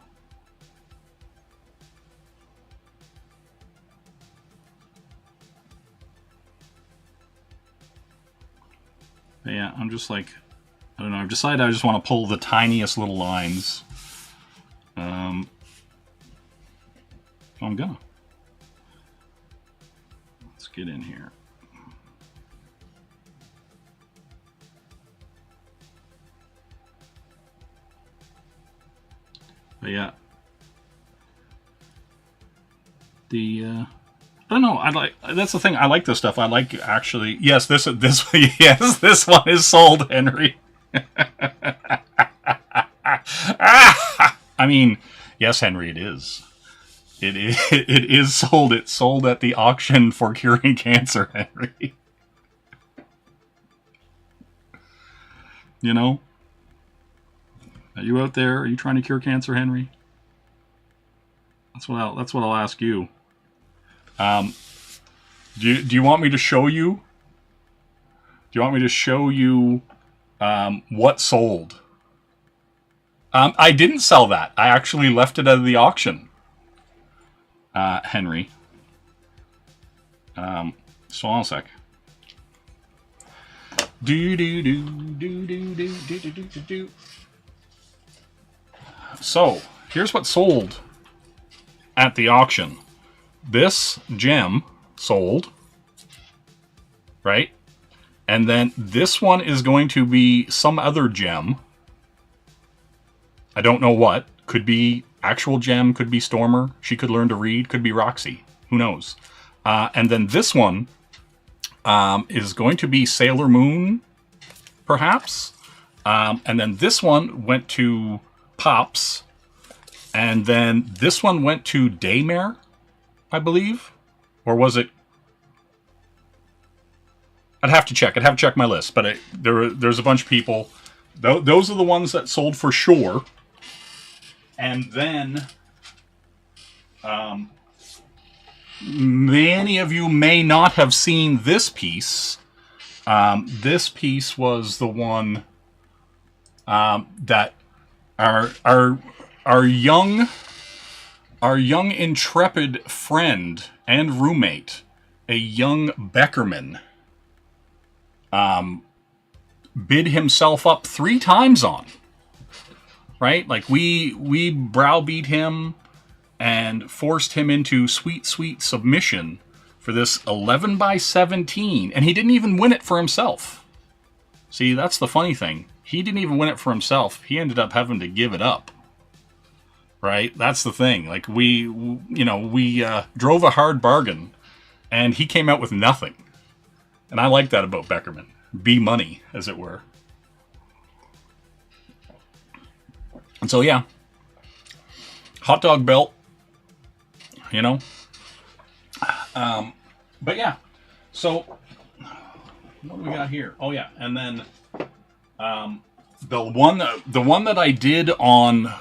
But yeah, I'm just like, I don't know, I've decided I just want to pull the tiniest little lines. So I'm gonna. Let's get in here. But yeah, I don't know. That's the thing. I like this stuff. I like actually. Yes, this yes, this one is sold, Henry. I mean, yes, Henry, it is. It is sold. It's sold at the auction for curing cancer, Henry. You know? Are you out there? Are you trying to cure cancer, Henry? That's what I'll ask you. Do you want me to show you? Do you want me to show you what sold? I didn't sell that. I actually left it out of the auction. Henry. So hold on a sec. So here's what sold at the auction. This gem sold, right? And then this one is going to be some other gem. I don't know what. Could be actual gem, could be Stormer. She could learn to read, could be Roxy. Who knows? And then this one is going to be Sailor Moon, perhaps. And then this one went to Pops. And then this one went to Daymare, I believe. Or was it? I'd have to check. I'd have to check my list. But there's a bunch of people. Those are the ones that sold for sure. And then many of you may not have seen this piece. This piece was the one that our young intrepid friend and roommate, a young Beckerman, bid himself up 3 times on. Right? Like we browbeat him and forced him into sweet submission for this 11x17, and he didn't even win it for himself. See, that's the funny thing. He didn't even win it for himself. He ended up having to give it up. Right? That's the thing. Like we drove a hard bargain, and he came out with nothing. And I like that about Beckerman. B money, as it were. And so, yeah, hot dog belt, you know. But yeah, so what do we got here? Oh yeah, and then the one that I did on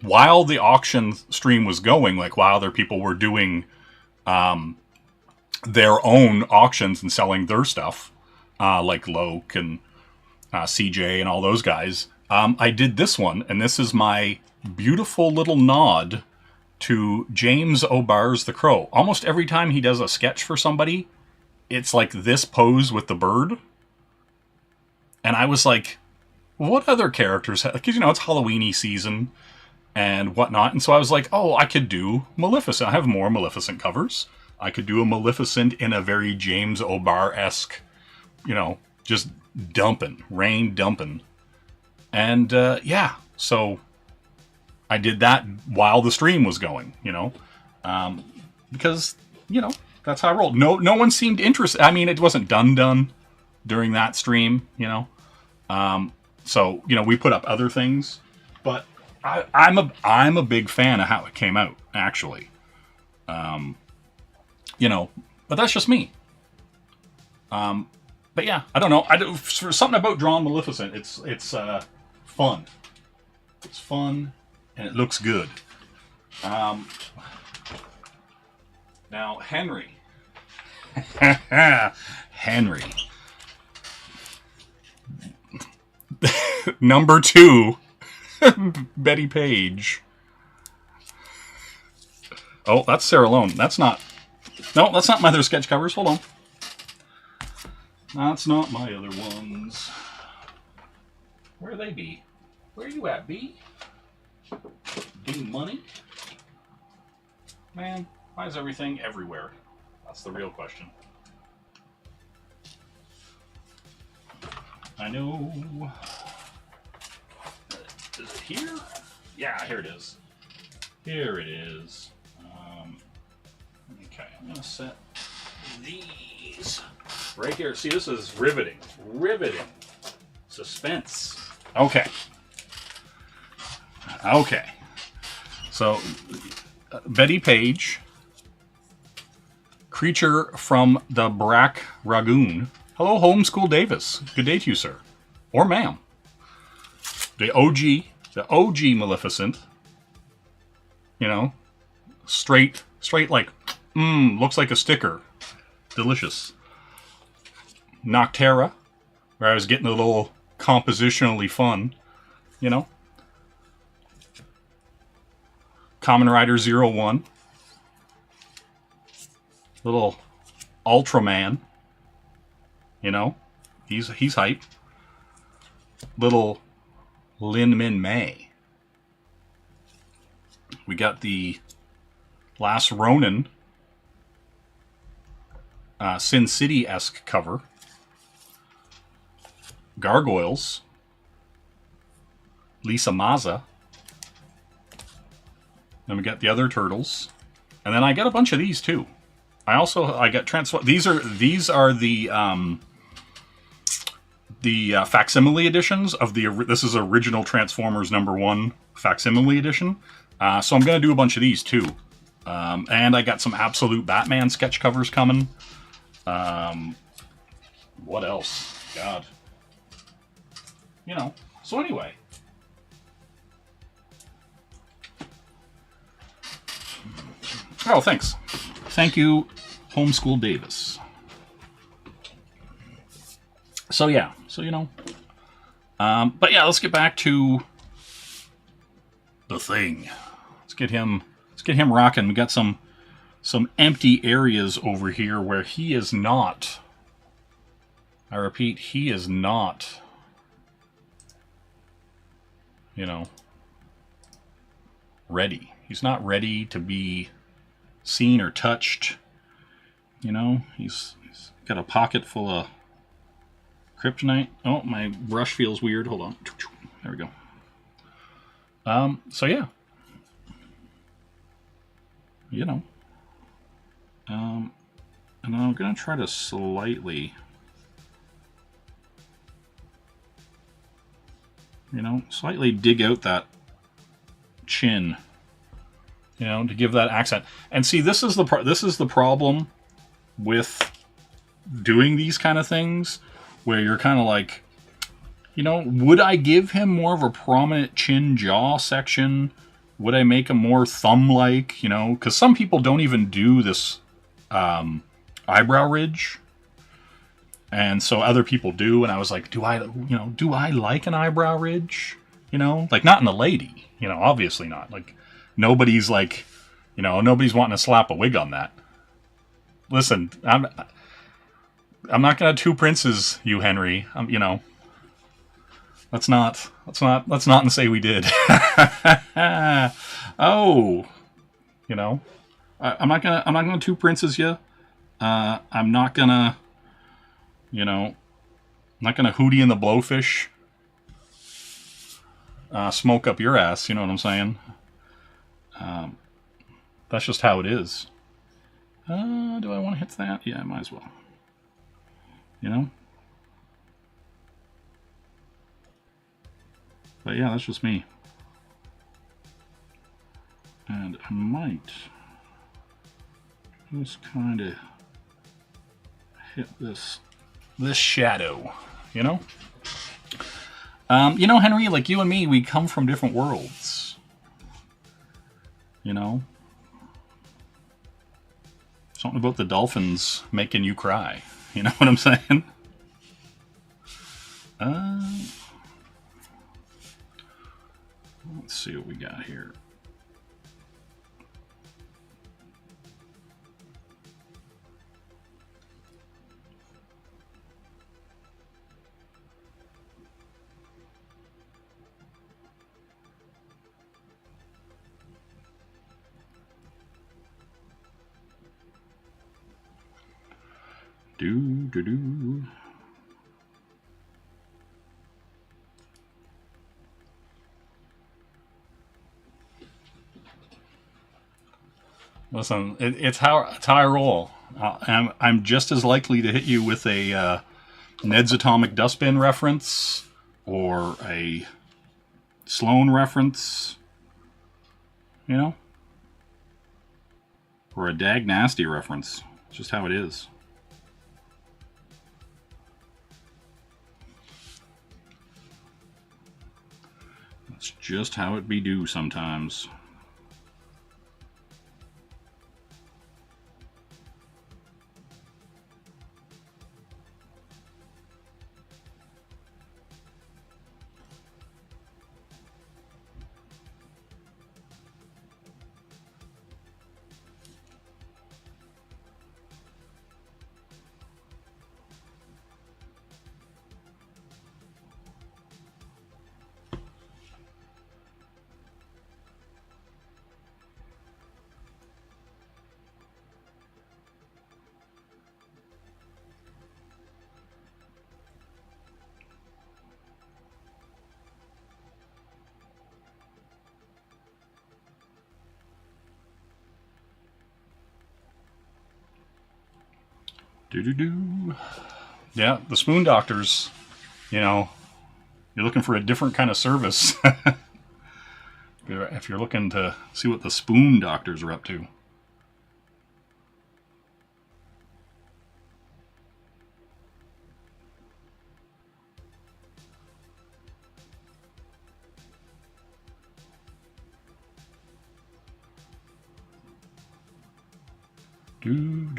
while the auction stream was going, like while other people were doing their own auctions and selling their stuff, like Loke and CJ and all those guys, I did this one, and this is my beautiful little nod to James O'Barr's The Crow. Almost every time he does a sketch for somebody, it's like this pose with the bird. And I was like, what other characters have... Because, it's Halloween-y season and whatnot. And so I was like, oh, I could do Maleficent. I have more Maleficent covers. I could do a Maleficent in a very James O'Barr-esque, just rain dumping. And, yeah, so I did that while the stream was going, because, that's how I rolled. No one seemed interested. I mean, it wasn't done during that stream, so, we put up other things, but I'm a big fan of how it came out, actually. But that's just me. But yeah, I don't know. For something about drawing Maleficent, it's fun. It's fun, and it looks good. Now, Henry. Henry. Number 2, Betty Page. Oh, that's Sarah Lone. That's not my other sketch covers. Hold on. That's not my other ones. Where they be? Where you at, B? B Money? Man, why is everything everywhere? That's the real question. I know. Is it here? Yeah, here it is. Here it is. Okay, I'm gonna set these right here. See, this is riveting. Riveting. Suspense. Okay. Okay. So, Betty Page, Creature from the Brack Ragoon. Hello, Homeschool Davis. Good day to you, sir. Or ma'am. The OG Maleficent. Straight like, looks like a sticker. Delicious. Noctera, where I was getting a little compositionally fun, Kamen Rider 01. Little Ultraman. He's hype. Little Lin Min May. We got the Last Ronin Sin City-esque cover. Gargoyles. Lisa Maza. Then we got the other turtles. And then I got a bunch of these too. I got these are the facsimile editions of this is original Transformers #1 facsimile edition. So I'm going to do a bunch of these too. And I got some Absolute Batman sketch covers coming. What else? God. So anyway. Oh, thanks. Thank you, Homeschool Davis. So yeah, but yeah, let's get back to the Thing. Let's get him rocking. We got some empty areas over here where he is not. I repeat, he is not. Ready. He's not ready to be seen or touched. He's got a pocket full of kryptonite. Oh, my brush feels weird. Hold on. There we go. So yeah. And I'm going to try to slightly, slightly dig out that chin, to give that accent. And see, this is the problem with doing these kind of things, where you're kind of like, You know, would I give him more of a prominent chin-jaw section? Would I make him more thumb-like? You know, because some people don't even do this eyebrow ridge. And so other people do, and I was like, do I like an eyebrow ridge? You know, like not in a lady, you know, obviously not. Like nobody's like, you know, nobody's wanting to slap a wig on that. Listen, I'm not gonna two princes you, Henry. You know, let's not say we did. Oh, you know, I'm not gonna two princes you. I'm not gonna, you know, I'm not gonna Hootie and the Blowfish smoke up your ass. You know what I'm saying? That's just how it is. Do I want to hit that? Yeah, I might as well. You know? But yeah, that's just me. And I might just kind of hit this shadow, you know? You know, Henry, like you and me, we come from different worlds. You know? Something about the dolphins making you cry. You know what I'm saying? Let's see what we got here. Do. Listen, it's how I roll. I'm just as likely to hit you with a Ned's Atomic Dustbin reference or a Sloan reference, you know, or a Dag Nasty reference. It's just how it is. That's just how it be do sometimes. Do. Yeah, the Spoon Doctors, you know, you're looking for a different kind of service. If you're looking to see what the Spoon Doctors are up to. Do.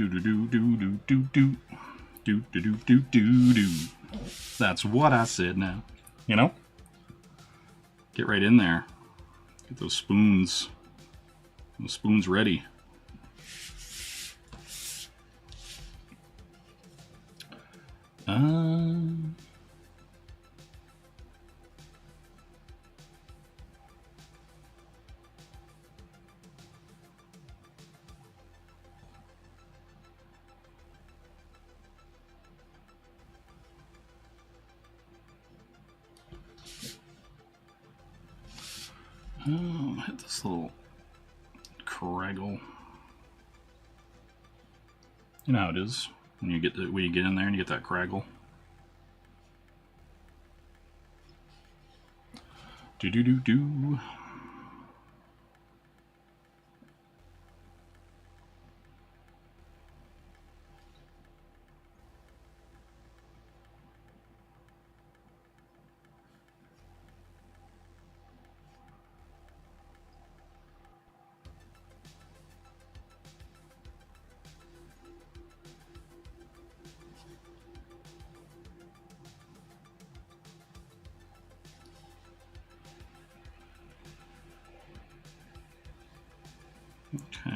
That's what I said now. You know? Get right in there. Get those spoons. Those spoons ready. Hit this little craggle. You know how it is when you get in there and you get that craggle. Do.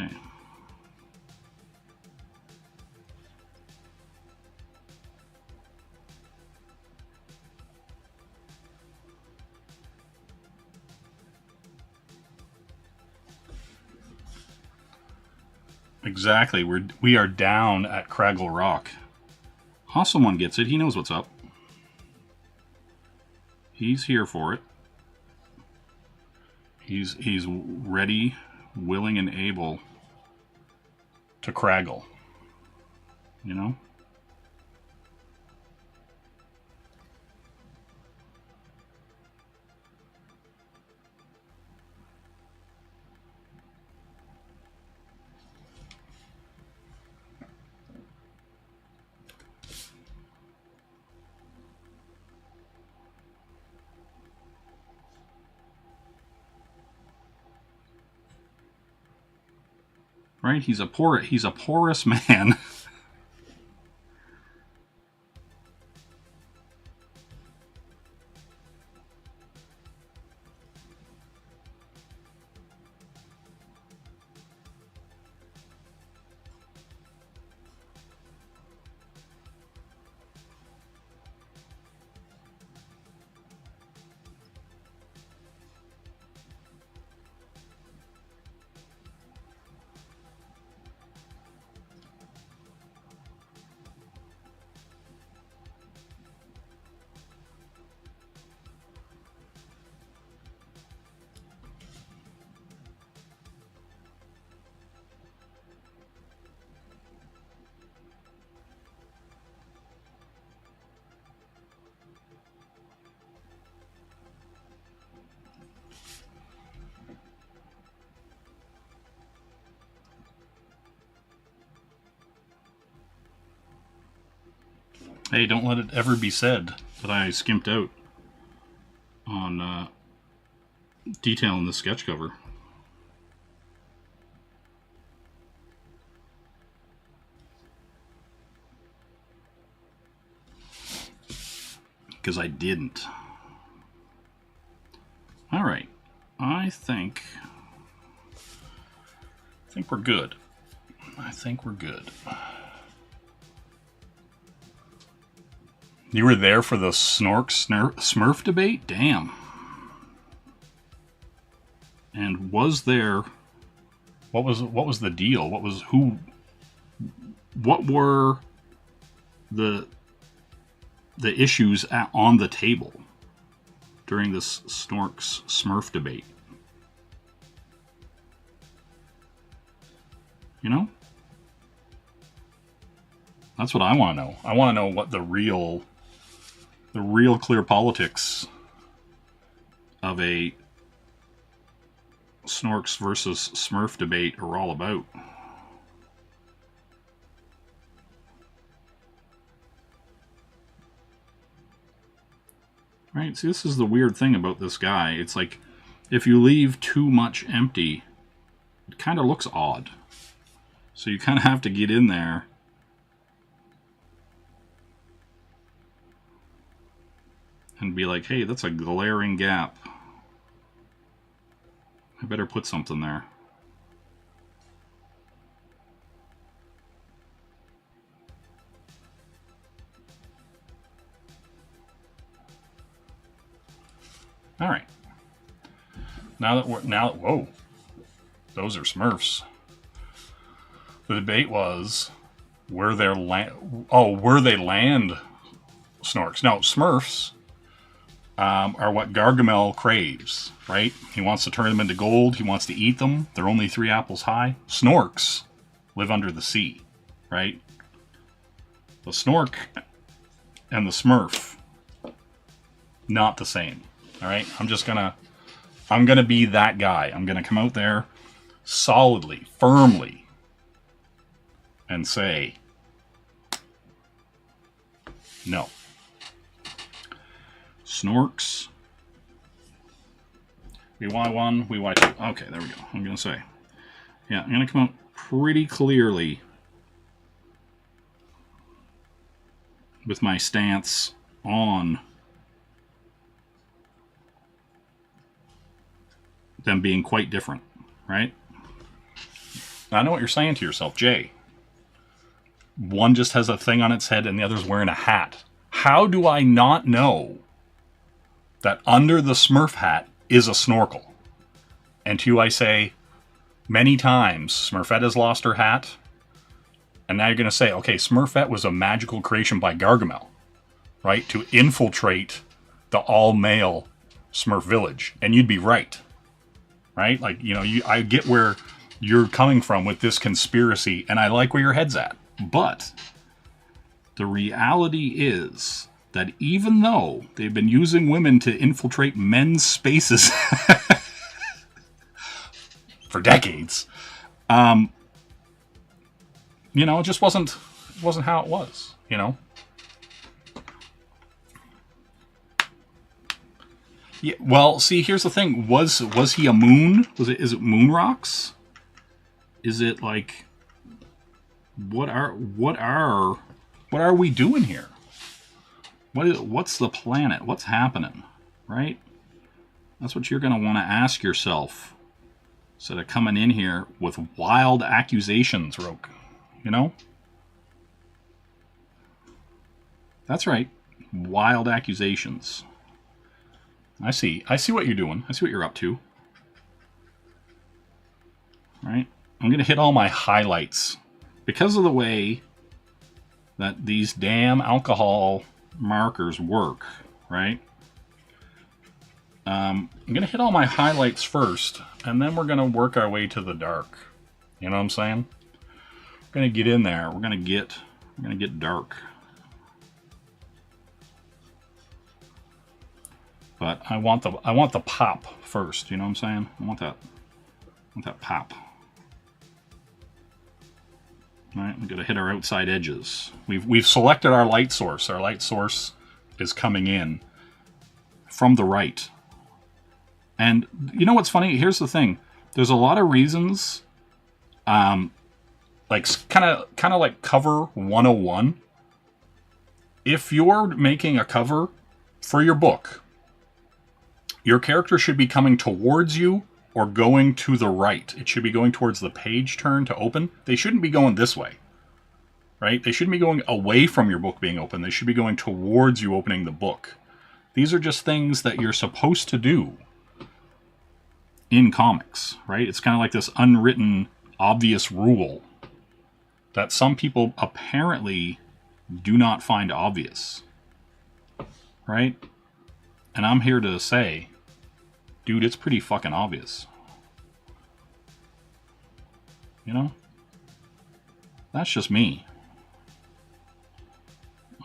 Okay. Exactly. We are down at Craggle Rock. Awesome one gets it. He knows what's up. He's here for it. He's ready, willing, and able to Craggle. You know? Right? He's a porous man. Hey, don't let it ever be said that I skimped out on detailing the sketch cover. Because I didn't. Alright. I think we're good. I think we're good. You were there for the Smurf debate? Damn. And was there... What was the deal? What were the issues on the table during this Snorks Smurf debate? You know? That's what I want to know. I want to know what the real clear politics of a Snorks versus Smurf debate are all about. Right, see, this is the weird thing about this guy. It's like, if you leave too much empty, it kind of looks odd. So you kind of have to get in there and be like, hey, that's a glaring gap. I better put something there. All right. Whoa, those are Smurfs. The debate was, were they land Snorks? No, Smurfs are what Gargamel craves, right? He wants to turn them into gold. He wants to eat them. They're only 3 apples high. Snorks live under the sea, right? The Snork and the Smurf, not the same. All right, I'm gonna be that guy. I'm gonna come out there solidly, firmly, and say, no. Snorks. VY1, VY2. Okay, there we go. I'm gonna say, yeah, I'm gonna come out pretty clearly with my stance on them being quite different, right? I know what you're saying to yourself, Jay. One just has a thing on its head and the other's wearing a hat. How do I not know that under the Smurf hat is a snorkel? And to you I say, many times, Smurfette has lost her hat. And now you're going to say, okay, Smurfette was a magical creation by Gargamel, right? To infiltrate the all-male Smurf village. And you'd be right. Right? Like, you know, I get where you're coming from with this conspiracy, and I like where your head's at. But the reality is that even though they've been using women to infiltrate men's spaces for decades, you know, it just wasn't how it was, you know? Yeah, well, see, here's the thing. Was he a moon? Is it moon rocks? Is it like what are we doing here? What's the planet? What's happening? Right? That's what you're going to want to ask yourself instead of coming in here with wild accusations, Roke. You know? That's right. Wild accusations. I see what you're doing. I see what you're up to. Right? I'm going to hit all my highlights. Because of the way that these damn alcohol markers work, right? I'm going to hit all my highlights first, and then we're going to work our way to the dark. You know what I'm saying? We're going to get in there. We're going to get dark. But I want the pop first, you know what I'm saying? I want that pop. All right, we've got to hit our outside edges. We've selected our light source. Our light source is coming in from the right. And you know what's funny? Here's the thing. There's a lot of reasons, like kind of like cover 101. If you're making a cover for your book, your character should be coming towards you or going to the right. It should be going towards the page turn to open. They shouldn't be going this way, right? They shouldn't be going away from your book being open. They should be going towards you opening the book. These are just things that you're supposed to do in comics, right? It's kind of like this unwritten, obvious rule that some people apparently do not find obvious, right? And I'm here to say, dude, it's pretty fucking obvious. You know? That's just me.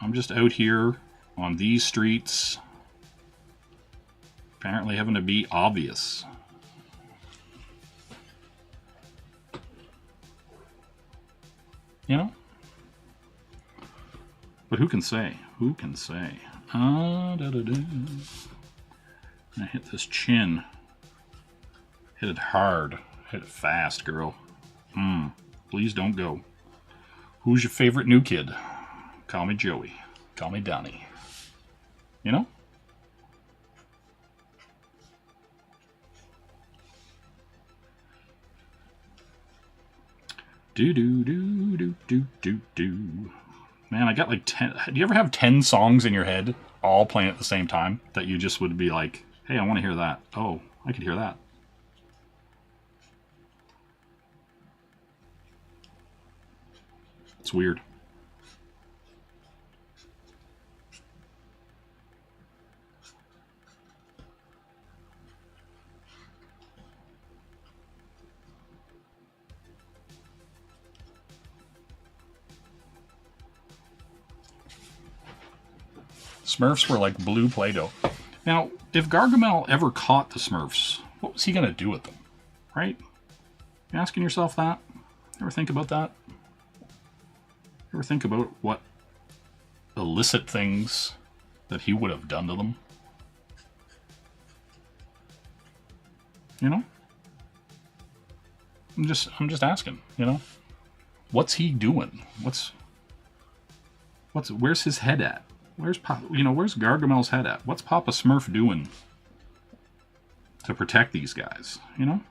I'm just out here on these streets, apparently having to be obvious. You know? But who can say? Who can say? I'm gonna hit this chin. Hit it hard. Hit it fast, girl. Please don't go. Who's your favorite new kid? Call me Joey. Call me Donnie. You know? Do. Man, I got like 10. Do you ever have 10 songs in your head all playing at the same time that you just would be like, hey, I want to hear that. Oh, I could hear that. It's weird. Smurfs were like blue Play-Doh. Now, if Gargamel ever caught the Smurfs, what was he going to do with them? Right? You asking yourself that? Ever think about that? Ever think about what illicit things that he would have done to them? You know? I'm just asking, you know? What's he doing? Where's his head at? Where's Gargamel's head at? What's Papa Smurf doing to protect these guys? You know?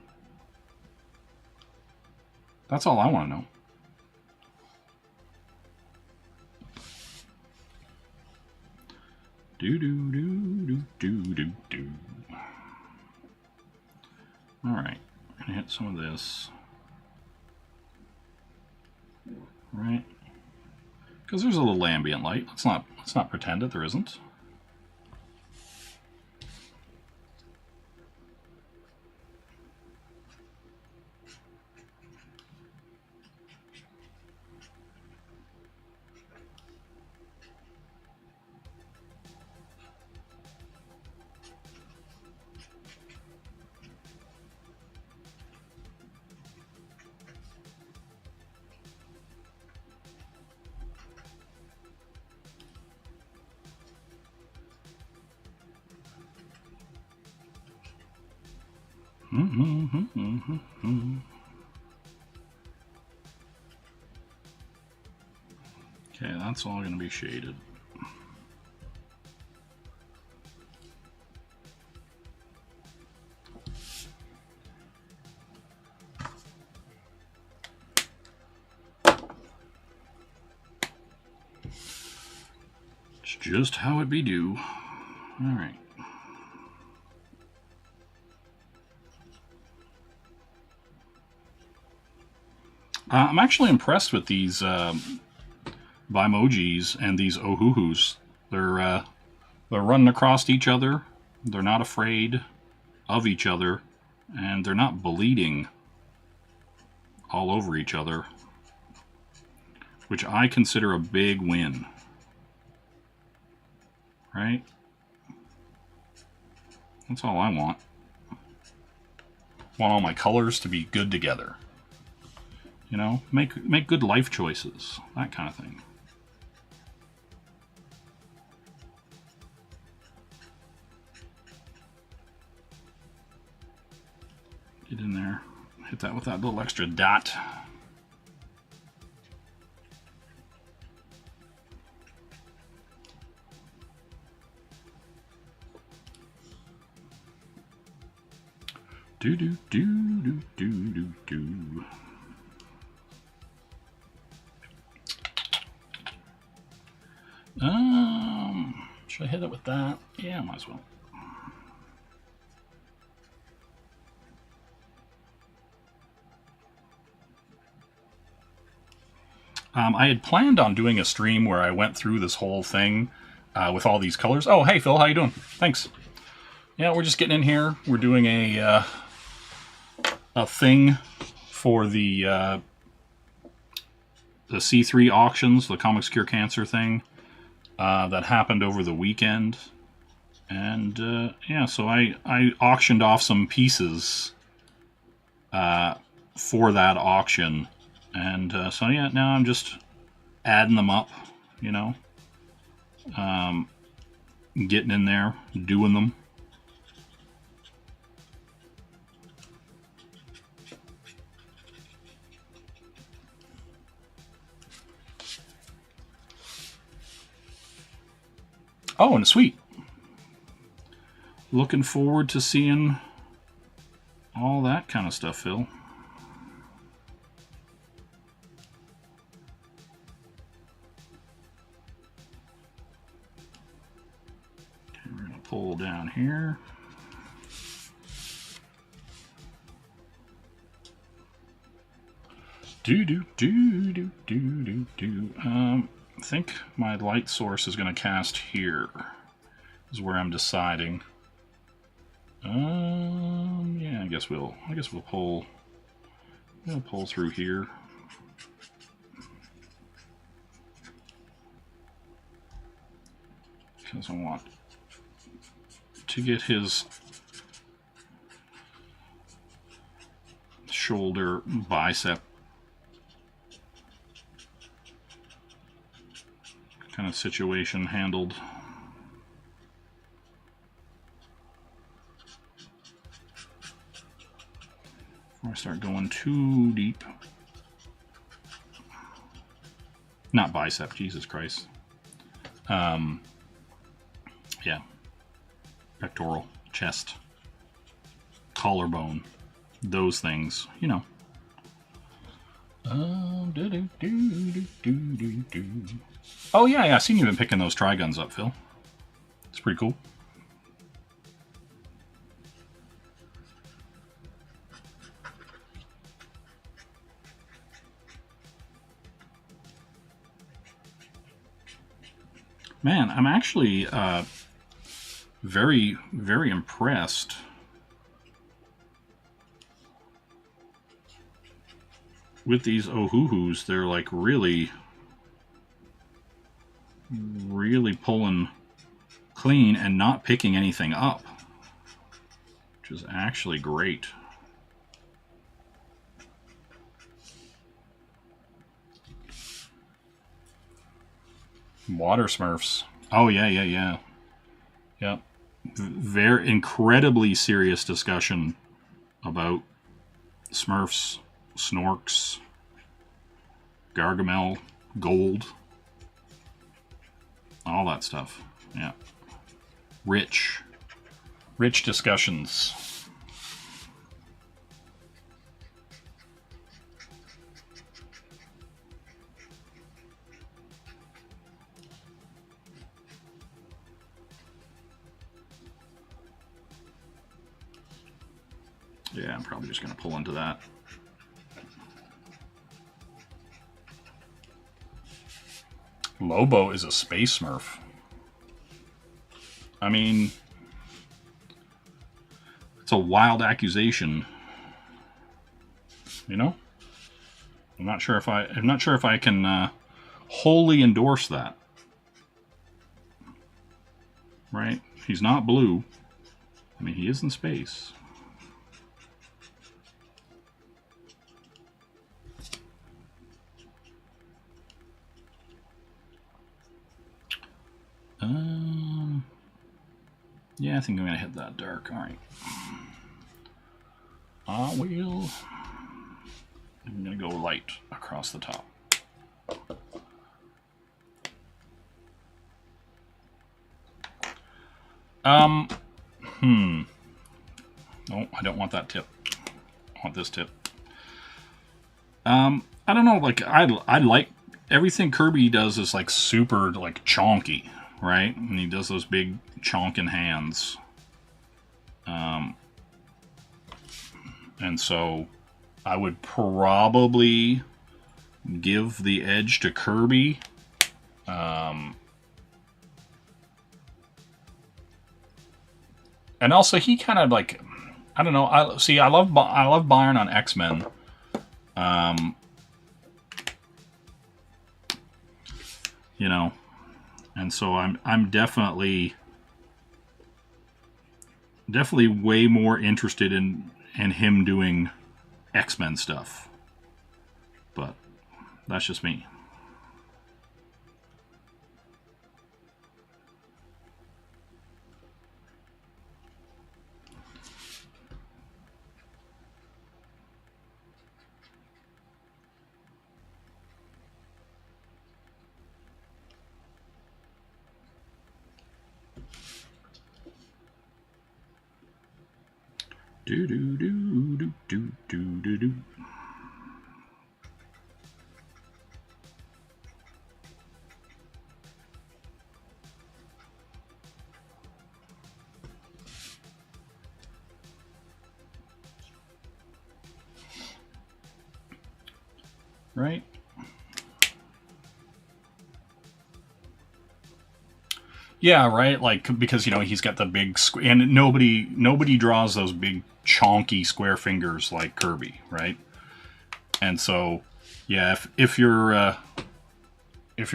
That's all I want to know. Do do do do do do do. All right, I'm gonna hit some of this. Right, because there's a little ambient light. Let's not pretend that there isn't. Okay, that's all going to be shaded. It's just how it be do. All right. I'm actually impressed with these Bimojis and these Ohuhus. They're running across each other. They're not afraid of each other, and they're not bleeding all over each other, which I consider a big win. Right? That's all I want. Want all my colors to be good together. You know, make good life choices, that kind of thing. Get in there, hit that with that little extra dot. Do do do do do do do. Should I hit it with that? Yeah, might as well. I had planned on doing a stream where I went through this whole thing with all these colors. Oh, hey Phil, how you doing? Thanks. Yeah, we're just getting in here. We're doing a thing for the C3 auctions, the Comics Cure Cancer thing. That happened over the weekend, and yeah, so I auctioned off some pieces for that auction, and so yeah, now I'm just adding them up, you know, getting in there, doing them. Oh, and sweet. Looking forward to seeing all that kind of stuff, Phil. Okay, we're going to pull down here. Do do do do do do do. I think my light source is going to cast here. Is where I'm deciding. Yeah, I guess we'll pull. We'll pull through here. Because I want to get his shoulder bicep kind of situation handled. Before I start going too deep. Not bicep, Jesus Christ. Yeah. Pectoral, chest, collarbone, those things, you know. Oh yeah, I seen you been picking those Tri-Guns up, Phil. It's pretty cool. Man, I'm actually very, very impressed with these Ohuhus. They're like really pulling clean and not picking anything up, which is actually great. Water Smurfs. Oh yeah. Yep. Very incredibly serious discussion about Smurfs, Snorks, Gargamel, Gold, all that stuff. Yeah. Rich discussions. Yeah, I'm probably just going to pull into that. Lobo is a space Smurf. I mean, it's a wild accusation. You know? I'm not sure if I can wholly endorse that. Right? He's not blue. I mean, he is in space. Yeah, I think I'm gonna hit that dark. All right. I'm gonna go light across the top. No, I don't want that tip. I want this tip. I don't know. Like I like everything Kirby does is like super like chonky, right? And he does those big chonking hands. And so I would probably give the edge to Kirby. And also he kind of like, I don't know. I love Byron on X-Men. You know, and so I'm definitely way more interested in him doing X-Men stuff. But that's just me. Do do do do do do do do. Right. Yeah, right. Like because you know he's got the big and nobody draws those big chonky square fingers like Kirby, right? And so, yeah, if you're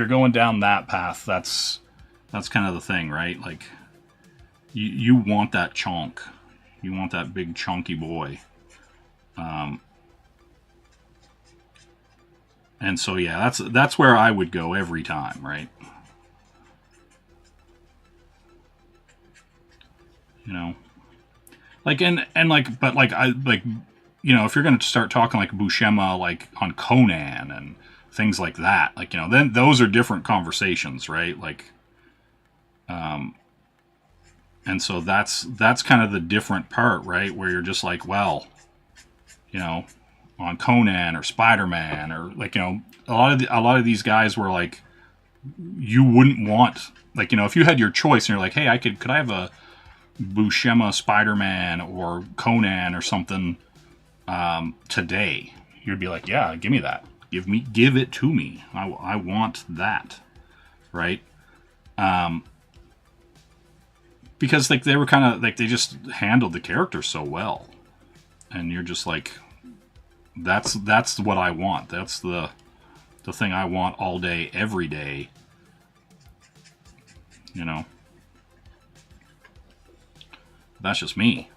going down that path, that's kind of the thing, right? Like you want that chonk, you want that big chonky boy. And so yeah, that's where I would go every time, right? You know, like and like, but like I like, you know, if you're going to start talking like Buscema, like on Conan and things like that, like you know, then those are different conversations, right? Like, and so that's kind of the different part, right? Where you're just like, well, you know, on Conan or Spider-Man, or like, you know, a lot of these guys were like, you wouldn't want, like, you know, if you had your choice and you're like, hey, could I have a Buscema Spider-Man or Conan or something today? You'd be like, yeah, give me that. Give it to me. I want that, right? Because like they were kind of like, they just handled the character so well, and you're just like, that's what I want. That's the thing I want all day, every day. You know, that's just me.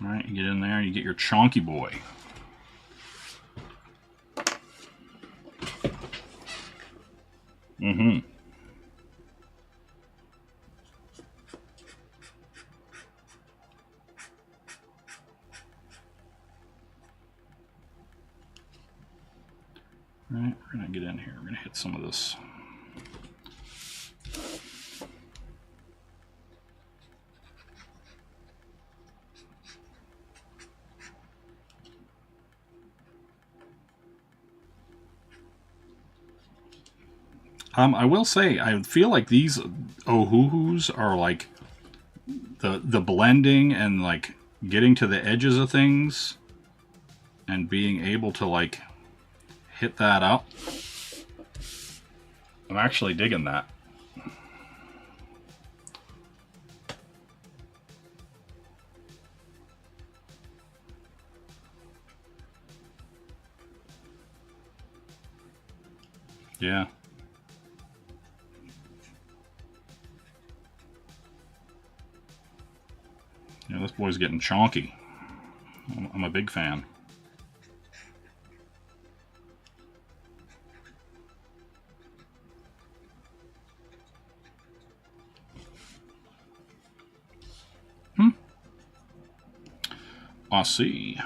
All right, you get in there, you get your Chonky Boy. Mm-hmm. All right, we're gonna get in here. We're gonna hit some of this. I will say, I feel like these Ohuhus are like the blending and like getting to the edges of things and being able to like hit that up. I'm actually digging that. Yeah. Yeah, this boy's getting chonky. I'm a big fan. I see.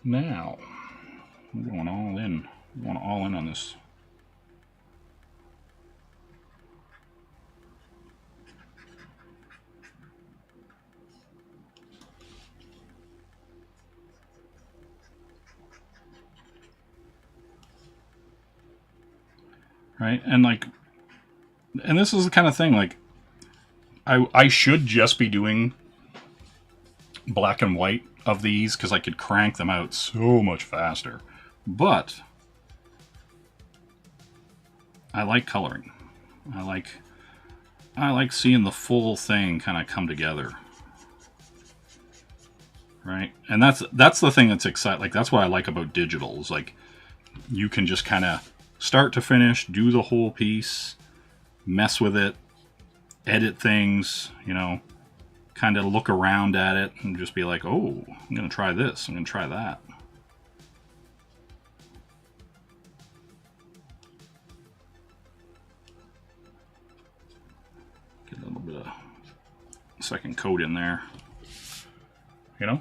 Now, we're going all in. We're going all in on this. Right? And like, and this is the kind of thing, like, I should just be doing black and white of these because I could crank them out so much faster. But I like coloring. I like seeing the full thing kind of come together. Right? And that's the thing that's exciting. Like, that's what I like about digital, is like you can just kind of start to finish, do the whole piece, mess with it, edit things, you know, kind of look around at it and just be like, oh, I'm going to try this, I'm going to try that. Get a little bit of second coat in there, you know?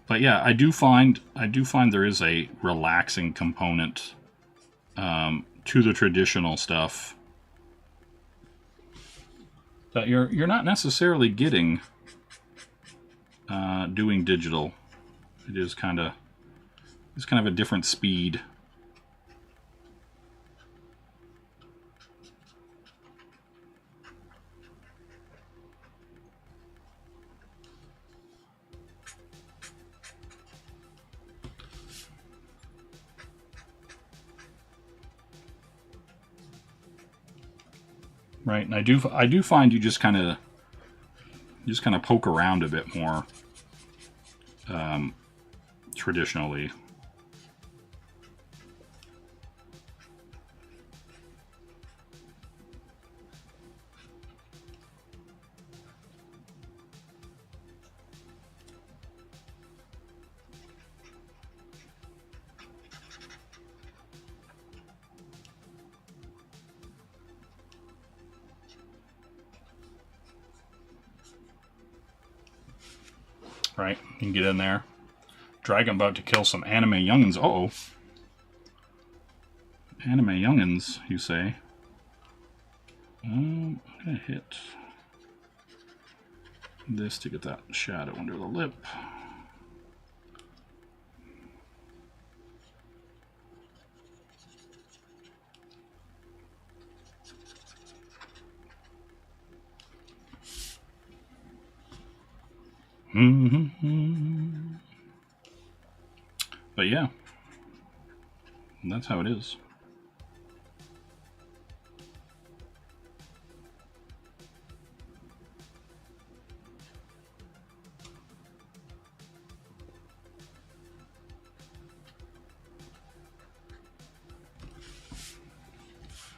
But yeah, I do find there is a relaxing component to the traditional stuff that you're not necessarily getting doing digital. It's kind of a different speed. Right, and I do find you just kind of poke around a bit more traditionally. Right, you can get in there, Dragon about to kill some anime youngins. Uh-oh. Anime youngins, you say? I'm gonna hit this to get that shadow under the lip. But yeah, that's how it is.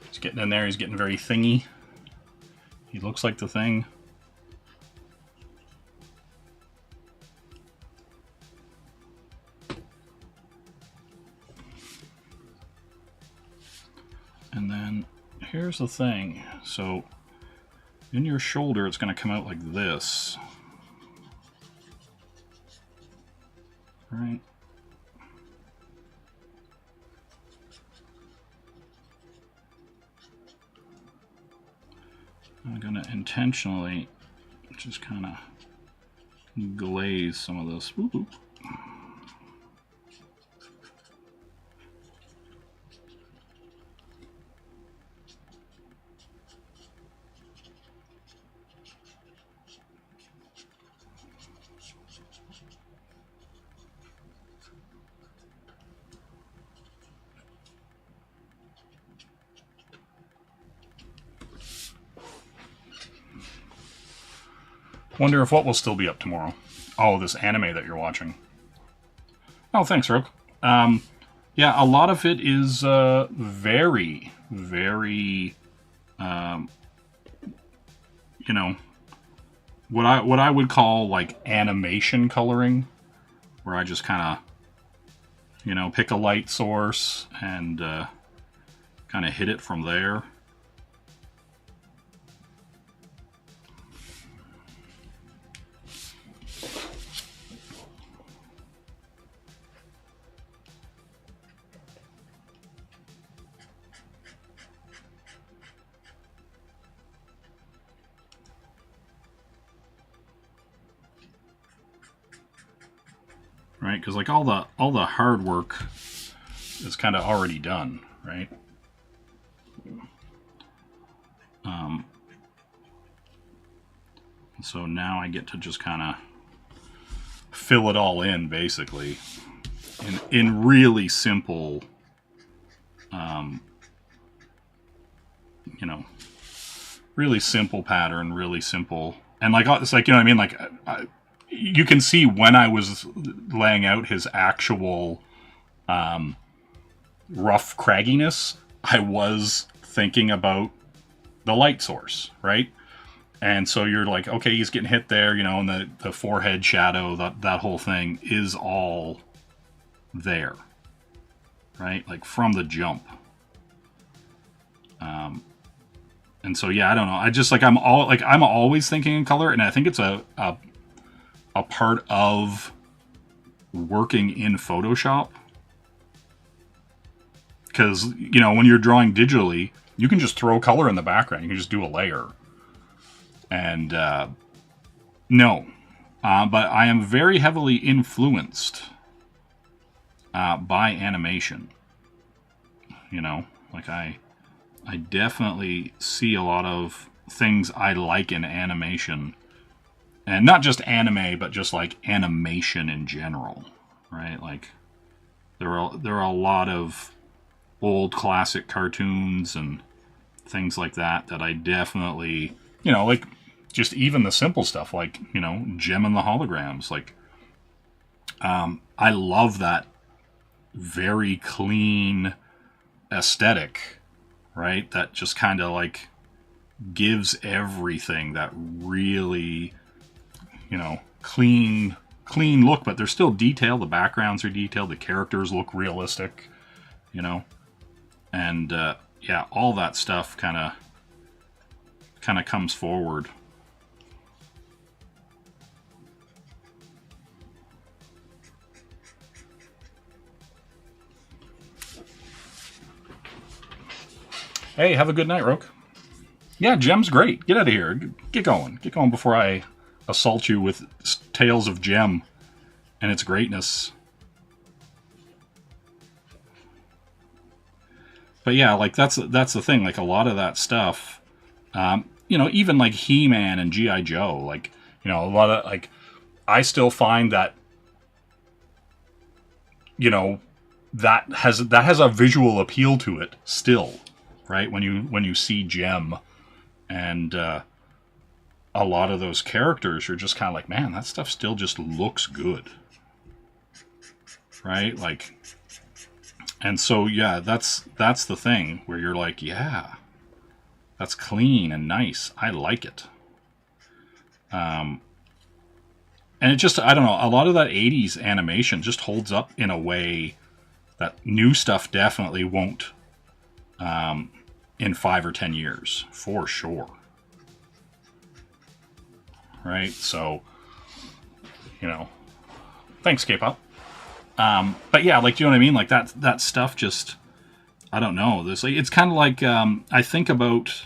He's getting in there, he's getting very thingy. He looks like the Thing. And then here's the thing. So in your shoulder, it's going to come out like this. Right? I'm going to intentionally just kind of glaze some of this. Whoop, whoop. Wonder if what will still be up tomorrow. Oh, this anime that you're watching. Oh, thanks, Rook. Yeah, a lot of it is very, very, you know, what I would call like animation coloring, where I just kind of, you know, pick a light source and kind of hit it from there. Right, because like all the hard work is kind of already done, right? So now I get to just kind of fill it all in, basically, in really simple, you know, really simple pattern, really simple, and like it's like, you know what I mean, like. You can see when I was laying out his actual rough cragginess, I was thinking about the light source, right? And so you're like, okay, he's getting hit there, you know, and the forehead shadow, that whole thing is all there, right? Like from the jump. And so, yeah, I don't know. I just like, I'm always thinking in color, and I think it's a part of working in Photoshop, because, you know, when you're drawing digitally, you can just throw color in the background. You can just do a layer. And no, but I am very heavily influenced by animation. You know, like I definitely see a lot of things I like in animation. And not just anime, but just like animation in general, right? Like there are a lot of old classic cartoons and things like that I definitely, you know, like just even the simple stuff like, you know, Gem and the Holograms. Like I love that very clean aesthetic, right? That just kind of like gives everything that really, you know, clean look, but they're still detailed. The backgrounds are detailed. The characters look realistic, you know, and yeah, all that stuff kind of comes forward. Hey, have a good night, Roke. Yeah, Gem's great. Get out of here. Get going. Get going before I assault you with tales of Gem and its greatness. But yeah, like that's the thing. Like a lot of that stuff, you know, even like He-Man and G.I. Joe, like, you know, a lot of like, I still find that, you know, that has a visual appeal to it still, right? When you see Gem and a lot of those characters, you're just kind of like, man, that stuff still just looks good, right? Like, and so yeah, that's the thing where you're like, yeah, that's clean and nice. I like it. And it just, I don't know, a lot of that 80s animation just holds up in a way that new stuff definitely won't in 5 or 10 years, for sure. Right? So, you know, thanks, K-pop. But yeah, like, do you know what I mean? Like that stuff just, I don't know. This, like, it's kind of like, I think about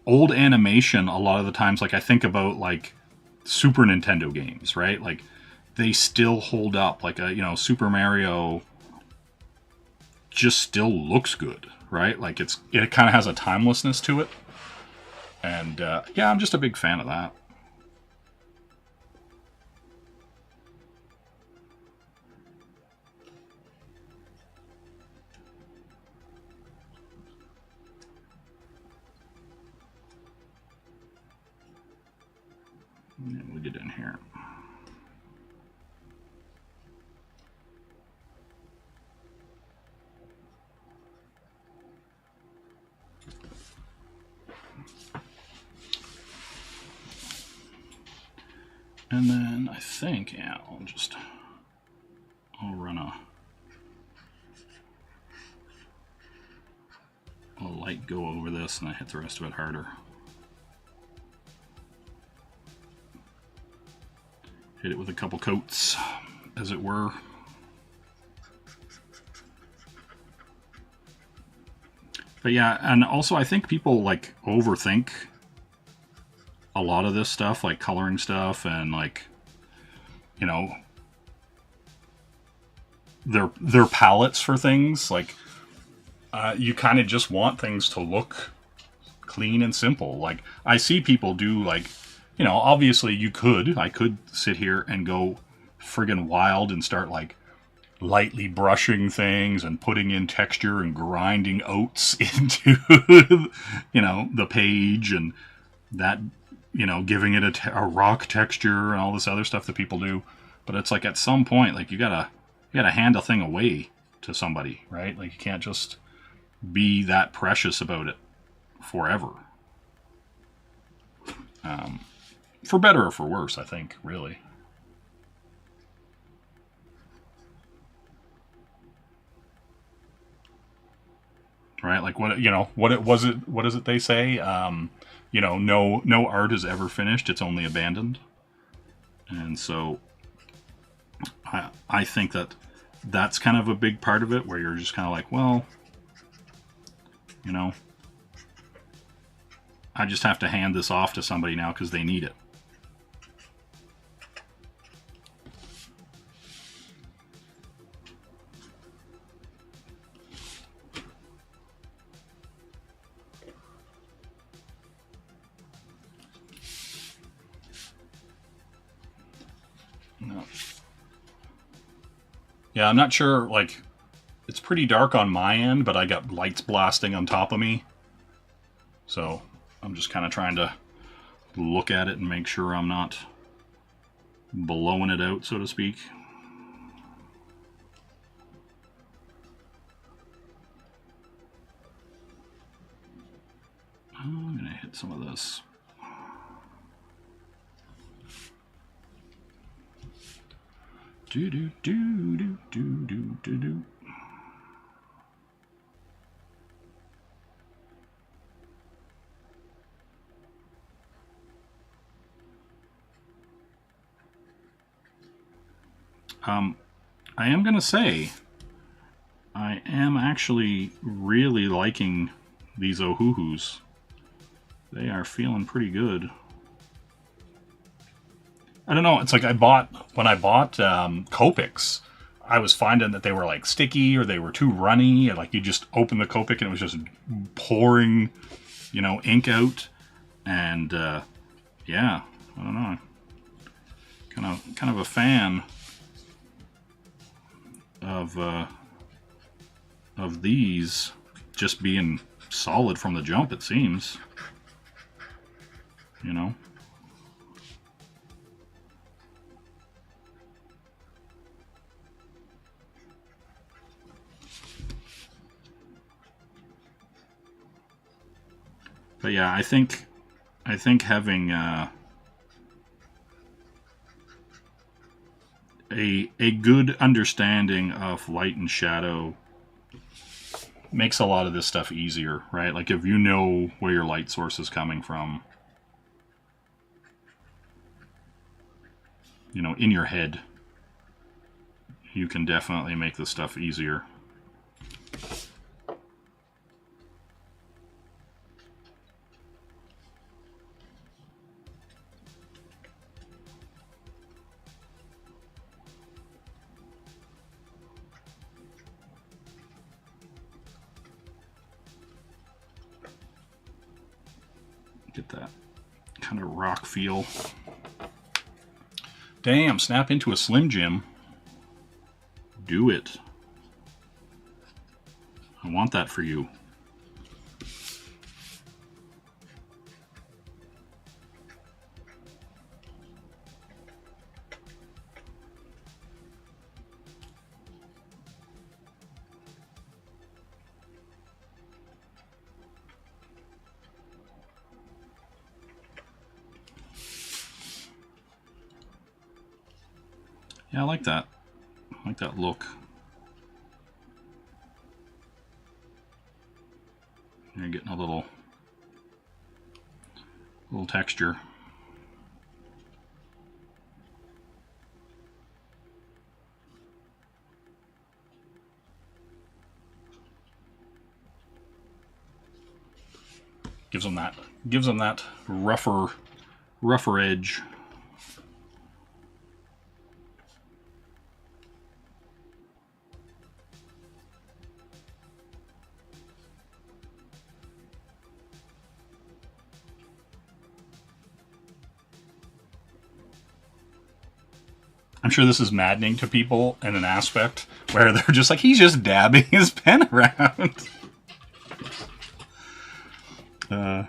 old animation a lot of the times. Like I think about like Super Nintendo games, right? Like they still hold up. Like you know, Super Mario just still looks good, right? Like it kind of has a timelessness to it. And yeah, I'm just a big fan of that. And we get in here. And then I think, yeah, I'll run a light go over this and I hit the rest of it harder. Hit it with a couple coats, as it were. But yeah, and also I think people like overthink a lot of this stuff, like coloring stuff and like, you know, their palettes for things. Like you kind of just want things to look clean and simple. Like I see people do like, you know, obviously I could sit here and go friggin' wild and start like lightly brushing things and putting in texture and grinding oats into, you know, the page and that, you know, giving it a rock texture and all this other stuff that people do. But it's like at some point, like you gotta hand a thing away to somebody, right? Like you can't just be that precious about it forever. For better or for worse, I think, really. Right? Like what, you know, what is it they say? You know, no art is ever finished, it's only abandoned. And so I think that's kind of a big part of it, where you're just kind of like, well, you know, I just have to hand this off to somebody now because they need it. No. Yeah, I'm not sure, like, it's pretty dark on my end, but I got lights blasting on top of me. So I'm just kind of trying to look at it and make sure I'm not blowing it out, so to speak. I'm going to hit some of this. Do do do do do do do do. I am going to say, I am actually really liking these Ohuhus. They are feeling pretty good. I don't know, it's like when I bought Copics, I was finding that they were like sticky or they were too runny, and like you just open the Copic and it was just pouring, you know, ink out. And yeah, I don't know. Kind of a fan of these just being solid from the jump, it seems. You know. But yeah, I think having a good understanding of light and shadow makes a lot of this stuff easier, right? Like if you know where your light source is coming from, you know, in your head, you can definitely make this stuff easier. Get that kind of rock feel. Damn, snap into a Slim Jim. Do it. I want that for you. Yeah, I like that. I like that look. You're getting a little texture. Gives them that rougher edge. I'm sure this is maddening to people in an aspect where they're just like, he's just dabbing his pen around. But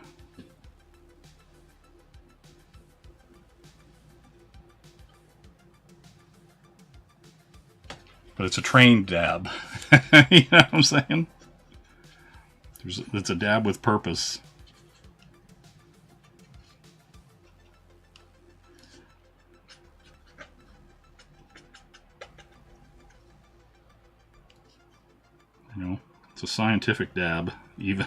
it's a trained dab. You know what I'm saying? It's a dab with purpose. You know, it's a scientific dab, even.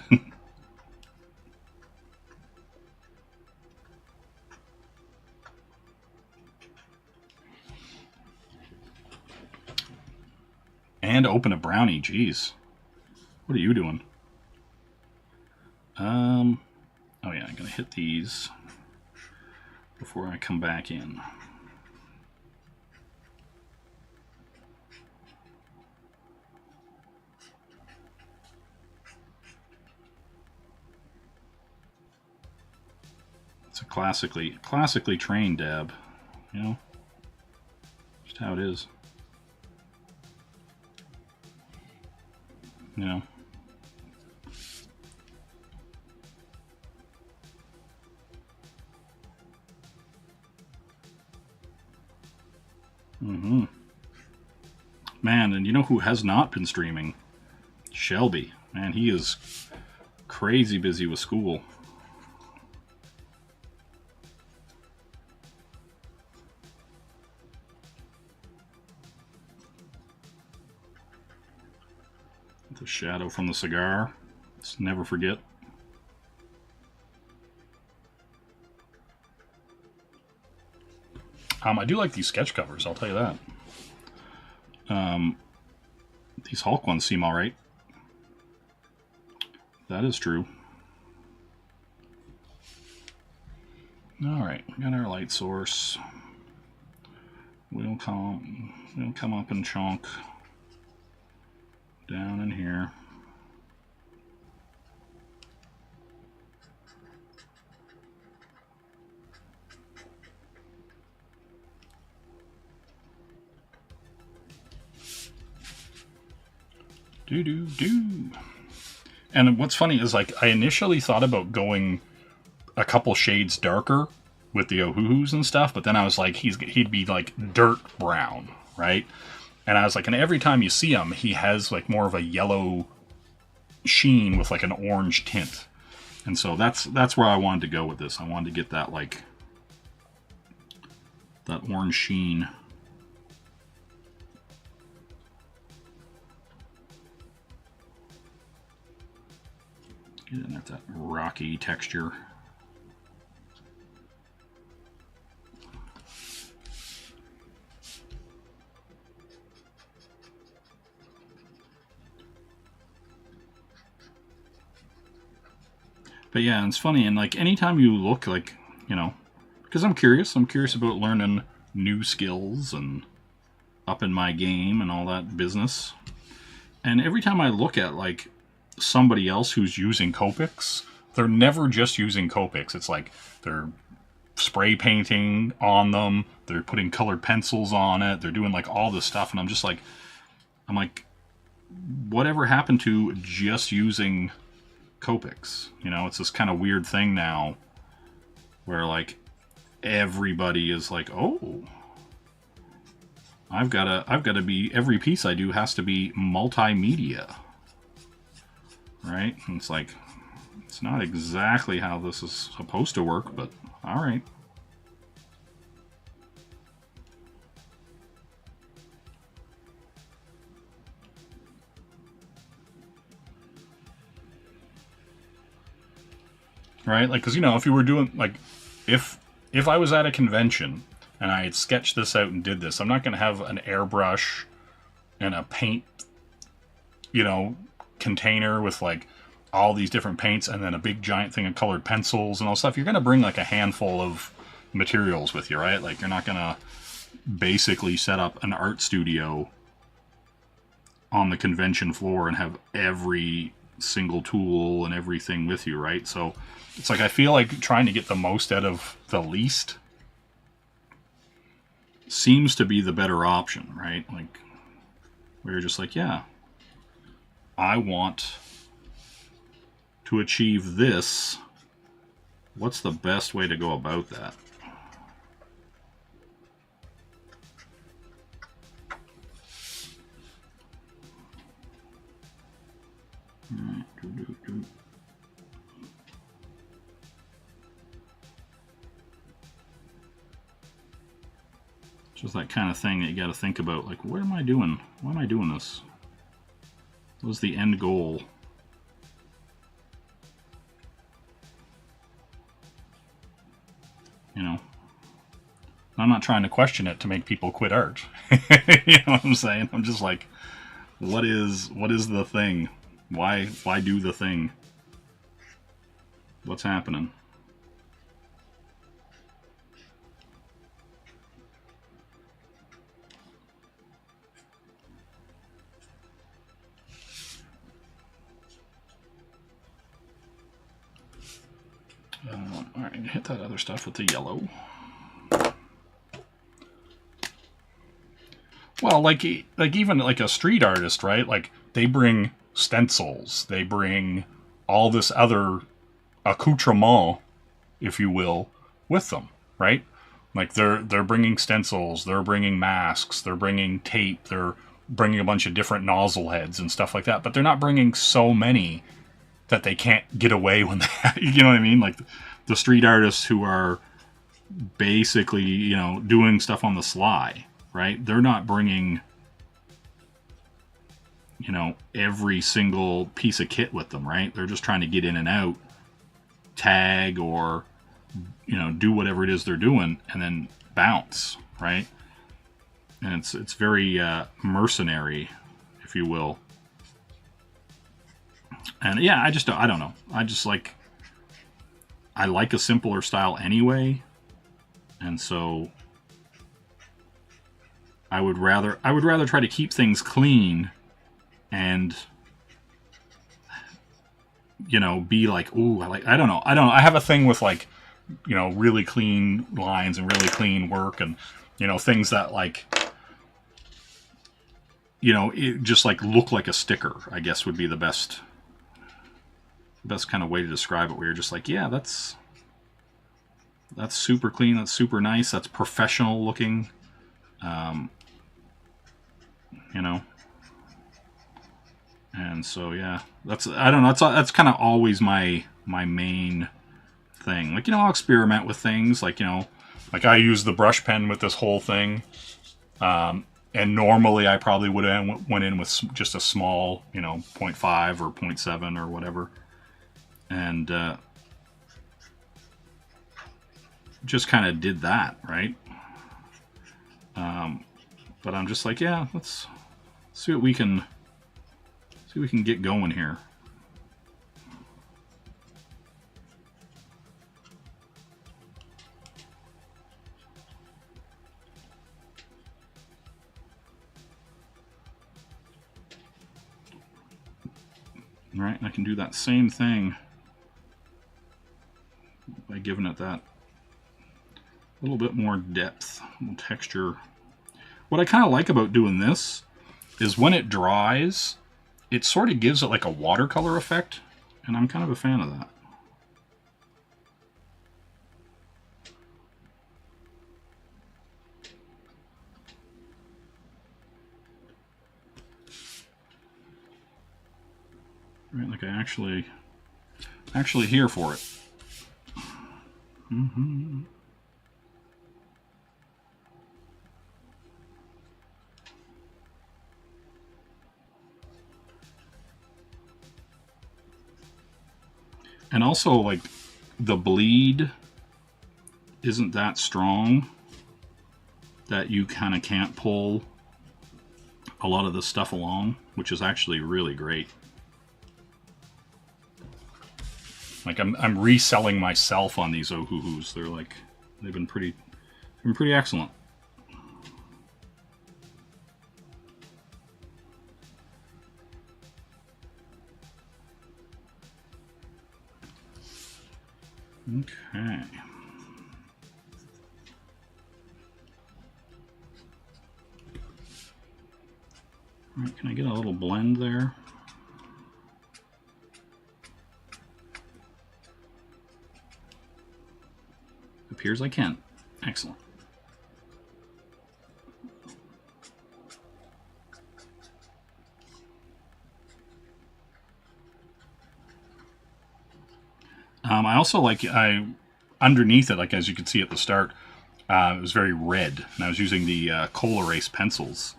And open a brownie, jeez. What are you doing? Oh yeah, I'm gonna hit these before I come back in. It's a classically trained dab, you know? Just how it is. You know? Mm-hmm. Man, and you know who has not been streaming? Shelby. Man, he is crazy busy with school. The shadow from the cigar. Let's never forget. I do like these sketch covers, I'll tell you that. These Hulk ones seem alright. That is true. Alright, we got our light source. We'll come up and chunk down in here. Do. And what's funny is, like, I initially thought about going a couple shades darker with the Ohuhus and stuff, but then I was like, he'd be like dirt brown, right? And I was like, and every time you see him, he has like more of a yellow sheen with like an orange tint. And so that's where I wanted to go with this. I wanted to get that, like, that orange sheen. Getting at that rocky texture. But yeah, it's funny, and like anytime you look, like, you know, because I'm curious about learning new skills and upping my game and all that business. And every time I look at like somebody else who's using Copics, they're never just using Copics. It's like they're spray painting on them, they're putting colored pencils on it, they're doing like all this stuff, and I'm like, whatever happened to just using Copics? You know, it's this kind of weird thing now where like everybody is like, oh, I've gotta be, every piece I do has to be multimedia. Right? And it's like, it's not exactly how this is supposed to work, but alright. Right? Like, because, you know, if you were doing, like, if I was at a convention and I had sketched this out and did this, I'm not going to have an airbrush and a paint, you know, container with like all these different paints and then a big giant thing of colored pencils and all stuff. You're going to bring like a handful of materials with you, right? Like, you're not going to basically set up an art studio on the convention floor and have every single tool and everything with you, right? So it's like, I feel like trying to get the most out of the least seems to be the better option, right? Like, where you're just like, yeah, I want to achieve this. What's the best way to go about that? Just that kind of thing that you got to think about, like, what am I doing? Why am I doing this? What was the end goal? You know, I'm not trying to question it to make people quit art. You know what I'm saying? I'm just like, what is the thing? Why do the thing? What's happening? Alright, hit that other stuff with the yellow. Well, like even like a street artist, right? Like, they bring stencils, they bring all this other accoutrement, if you will, with them, right? Like, they're bringing stencils, they're bringing masks, they're bringing tape, they're bringing a bunch of different nozzle heads and stuff like that, but they're not bringing so many that they can't get away when they, you know what I mean? Like, the street artists who are basically, you know, doing stuff on the sly, right? They're not bringing, you know, every single piece of kit with them, right? They're just trying to get in and out, tag, or, you know, do whatever it is they're doing, and then bounce, right? And it's very mercenary, if you will. And yeah, I don't know. I like a simpler style anyway. And so I would rather try to keep things clean and, you know, be like, ooh, I don't know. I have a thing with, like, you know, really clean lines and really clean work, and, you know, things that, like, you know, it just like look like a sticker, I guess would be the best kind of way to describe it, where you're just like, yeah, that's super clean, that's super nice, that's professional looking, you know. And so yeah, I don't know, that's kind of always my main thing. Like, you know, I'll experiment with things, like, you know, like I use the brush pen with this whole thing, and normally I probably would have went in with just a small, you know, 0.5 or 0.7 or whatever, and just kind of did that, right? But I'm just like, yeah, let's see what we can get going here. All right, I can do that same thing by giving it that little bit more depth, little texture. What I kind of like about doing this is when it dries, it sort of gives it like a watercolor effect, and I'm kind of a fan of that. Right, like I actually here for it. Mm-hmm. And also, like, the bleed isn't that strong that you kind of can't pull a lot of this stuff along, which is actually really great. Like, I'm reselling myself on these Ohuhus. They've been pretty excellent. Okay. All right, can I get a little blend there? Appears I can. Excellent. I also like, underneath it, like as you can see at the start, it was very red, and I was using the Col-Erase pencils,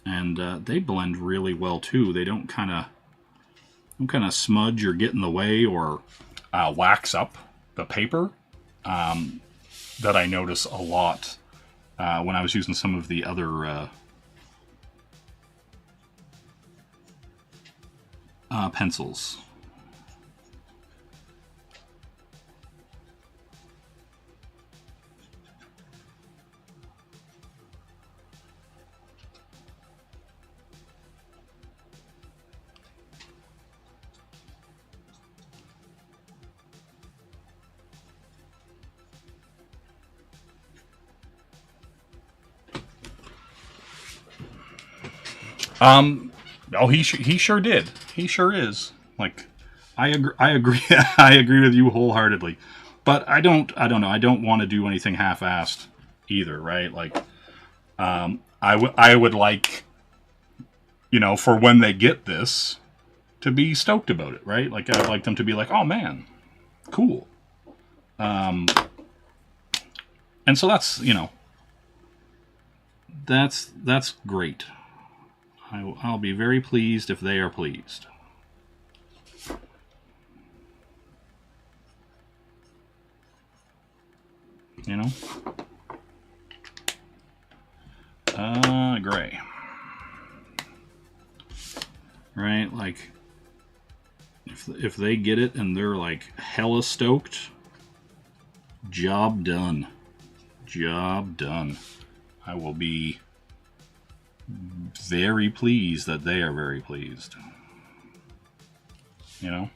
and they blend really well too. They don't kind of smudge or get in the way or wax up the paper. That I notice a lot when I was using some of the other pencils. Oh, he sure did. He sure is. Like, I agree. I agree with you wholeheartedly. But I don't know. I don't want to do anything half-assed either, right? Like, I would like, you know, for when they get this, to be stoked about it, right? Like, I'd like them to be like, oh man, cool. And so that's, you know, that's great. I'll be very pleased if they are pleased. You know? Gray. Right, like, if they get it and they're like hella stoked, job done. Job done. I will be very pleased that they are very pleased. You know?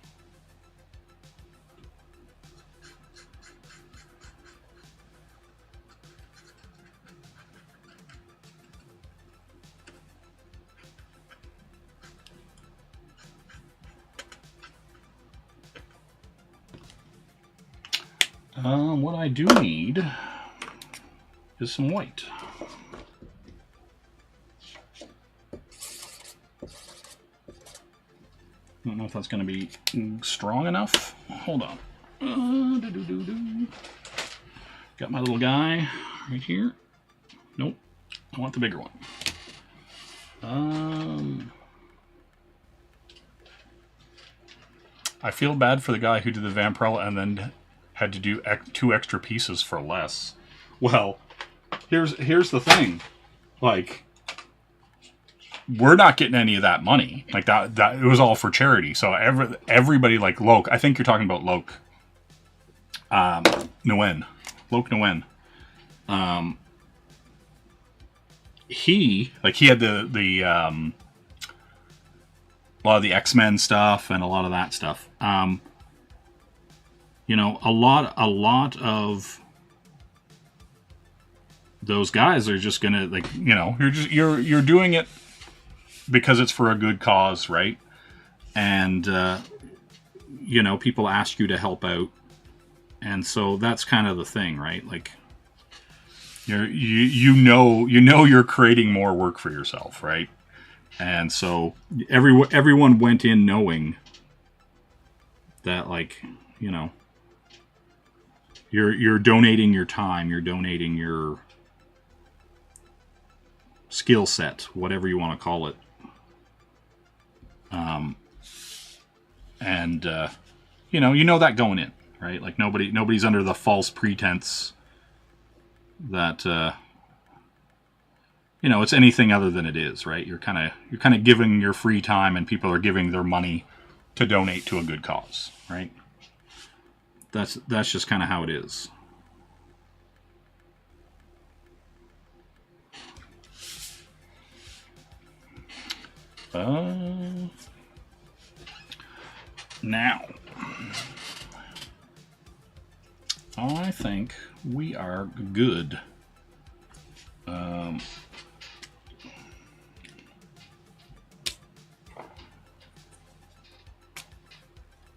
What I do need is some white. I don't know if that's going to be strong enough. Hold on. Got my little guy right here. Nope. I want the bigger one. I feel bad for the guy who did the Vampirella and then had to do 2 extra pieces for less. Well, here's the thing. Like, we're not getting any of that money. Like that it was all for charity. So everybody like Loke. I think you're talking about Loke. Nguyen. Loke Nguyen. He had the a lot of the X-Men stuff and a lot of that stuff. You know, a lot of those guys are just gonna, like, you know, you're doing it because it's for a good cause, right? And you know, people ask you to help out, and so that's kind of the thing, right? Like, you know you're creating more work for yourself, right? And so everyone went in knowing that, like, you know, you're donating your time, you're donating your skill set, whatever you want to call it. And you know that going in, right? Like nobody's under the false pretense that you know, it's anything other than it is, right? You're kind of giving your free time, and people are giving their money to donate to a good cause, right? That's just kind of how it is. Now, I think we are good.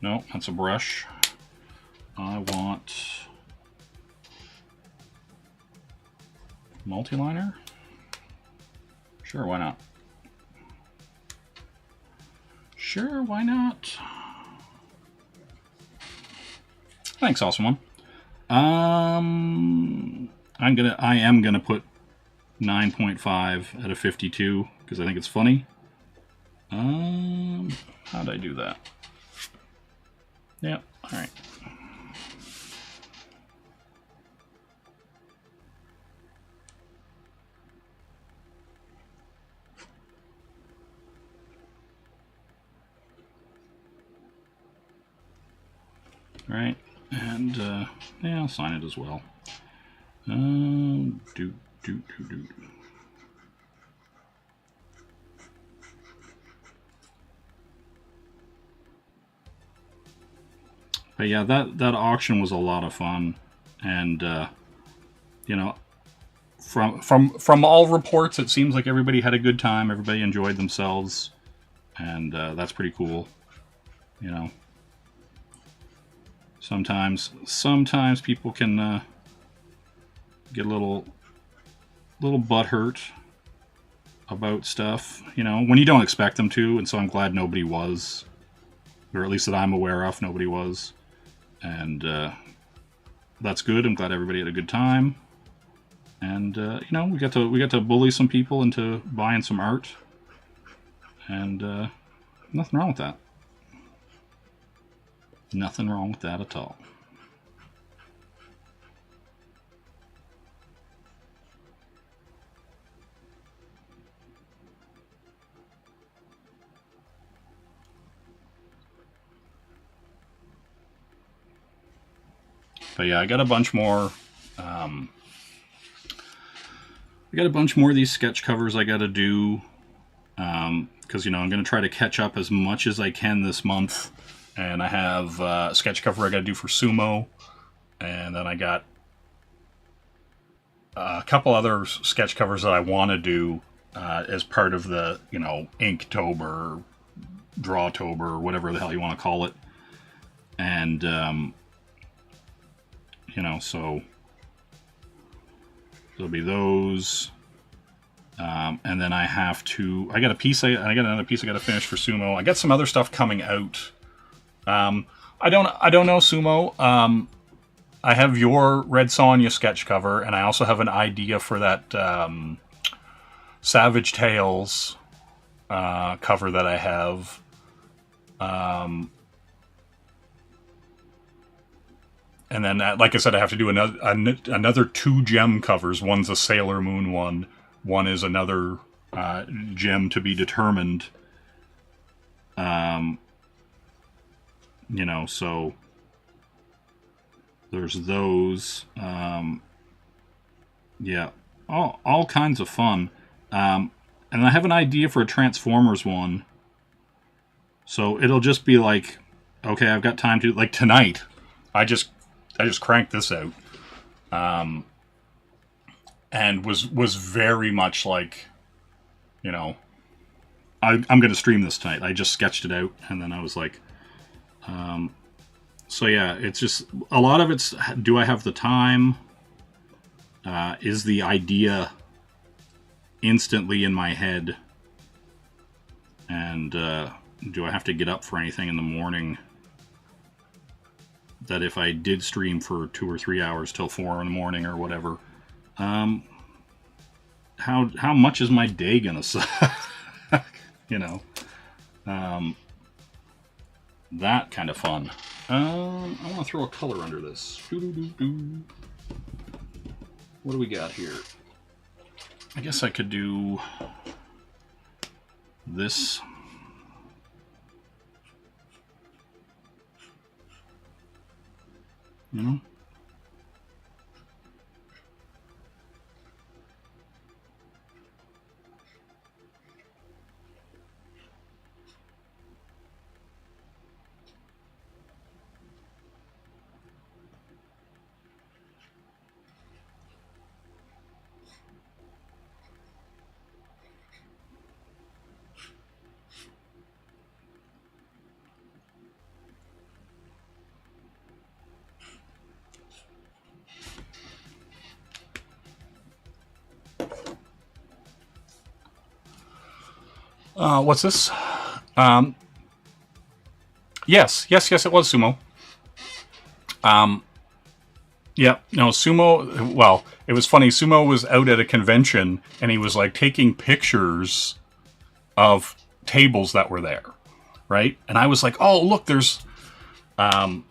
No, that's a brush. I want multi-liner. Sure, why not? Sure, why not? Thanks, awesome one. I am gonna put 9.5 out of 52 because I think it's funny. How'd I do that? Yep, all right. Right, and yeah, I'll sign it as well. But yeah, that auction was a lot of fun, and you know, from all reports, it seems like everybody had a good time. Everybody enjoyed themselves, and that's pretty cool. You know, sometimes people can get a little butthurt about stuff, you know, when you don't expect them to, and so I'm glad nobody was, or at least that I'm aware of, nobody was. And that's good. I'm glad everybody had a good time, and you know, we got to bully some people into buying some art, and nothing wrong with that. Nothing wrong with that at all. But yeah, I got a bunch more. I got a bunch more of these sketch covers I got to do. Because, you know, I'm going to try to catch up as much as I can this month. And I have a sketch cover I got to do for Sumo. And then I got a couple other sketch covers that I want to do as part of the, you know, Inktober, Drawtober, whatever the hell you want to call it. And, you know, so there'll be those. And then I got another piece I got to finish for Sumo. I got some other stuff coming out. I don't know, Sumo. I have your Red Sonja sketch cover, and I also have an idea for that Savage Tales cover that I have. And then, like I said, I have to do another 2 gem covers. One's a Sailor Moon one. One is another gem to be determined. You know, so there's those. Yeah, all kinds of fun. And I have an idea for a Transformers one. So it'll just be like, okay, I've got time to, like tonight, I just cranked this out. And was very much like, you know, I'm going to stream this tonight. I just sketched it out, and then I was like, so yeah, it's just, a lot of it's, do I have the time? Is the idea instantly in my head? And do I have to get up for anything in the morning? That if I did stream for 2 or 3 hours till 4 in the morning or whatever, how much is my day gonna suck? You know, that kind of fun. I want to throw a color under this. Doo-doo-doo-doo. What do we got here? I guess I could do this. You know? What's this? Yes, it was Sumo. Yeah, no, Sumo, well, it was funny. Sumo was out at a convention, and he was, like, taking pictures of tables that were there, right? And I was like, oh, look, there's a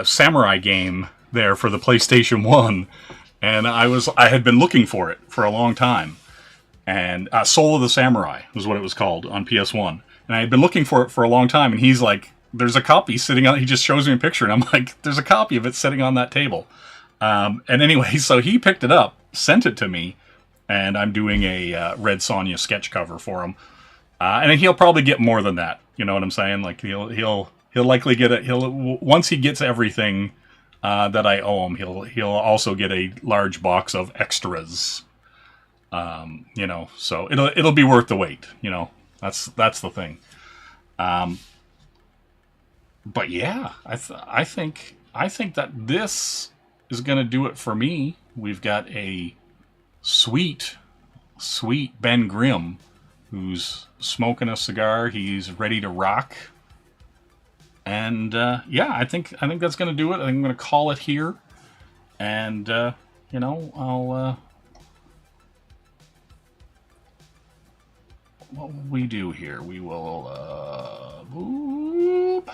samurai game there for the PlayStation 1, and I had been looking for it for a long time. And Soul of the Samurai was what it was called on PS1. And I had been looking for it for a long time, and he's like, there's a copy sitting on, he just shows me a picture, and I'm like, there's a copy of it sitting on that table. And anyway, so he picked it up, sent it to me, and I'm doing a Red Sonja sketch cover for him. And he'll probably get more than that, you know what I'm saying? Like, he'll likely get it, once he gets everything that I owe him, he'll also get a large box of extras. You know, so it'll be worth the wait, you know, that's the thing. But yeah, I think that this is going to do it for me. We've got a sweet Ben Grimm who's smoking a cigar. He's ready to rock. And, yeah, I think that's going to do it. I think I'm going to call it here. And, you know, I'll, what will we do here? We will, boop.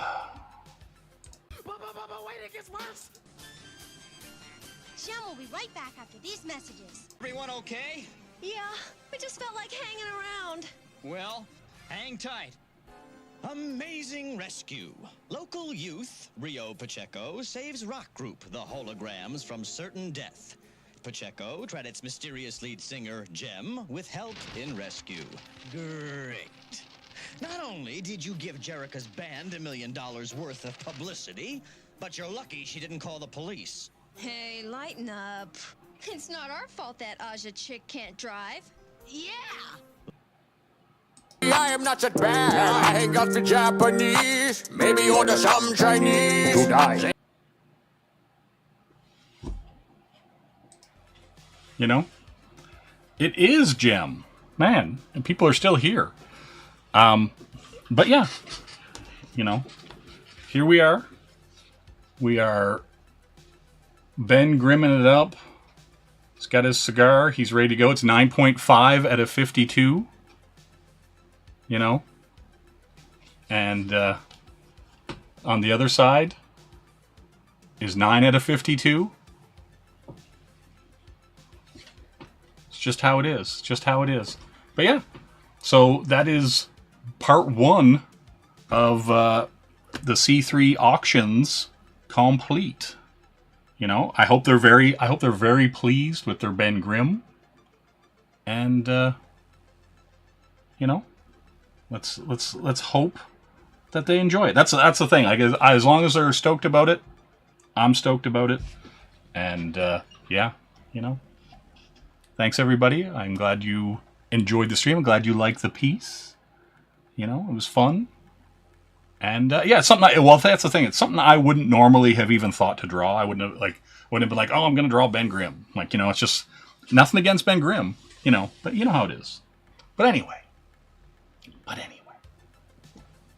Wait, it gets worse. Shem will be right back after these messages. Everyone okay? Yeah, we just felt like hanging around. Well, hang tight. Amazing rescue. Local youth, Rio Pacheco, saves rock group, the Holograms, from certain death. Pacheco tried its mysterious lead singer, Jem, with help in rescue. Great. Not only did you give Jerica's band $1 million worth of publicity, but you're lucky she didn't call the police. Hey, lighten up. It's not our fault that Aja chick can't drive. Yeah. I am not that bad. I ain't got the Japanese. Maybe order some Chinese. To die. You know? It is Jem. Man, and people are still here. But yeah. You know. Here we are. We are Ben Grimming it up. He's got his cigar. He's ready to go. It's 9.5 out of 52. You know? And on the other side is 9 out of 52. It's just how it is. Just how it is. But yeah. So that is part 1 of the C3 auctions complete. You know, I hope they're very pleased with their Ben Grimm. And you know, let's hope that they enjoy it. That's the thing. I guess as long as they're stoked about it, I'm stoked about it. And yeah, you know. Thanks everybody. I'm glad you enjoyed the stream. I'm glad you liked the piece. You know, it was fun. And yeah, it's something. Well, that's the thing. It's something I wouldn't normally have even thought to draw. I wouldn't have been like, oh, I'm going to draw Ben Grimm. Like, you know, it's just nothing against Ben Grimm. You know, but you know how it is. But anyway,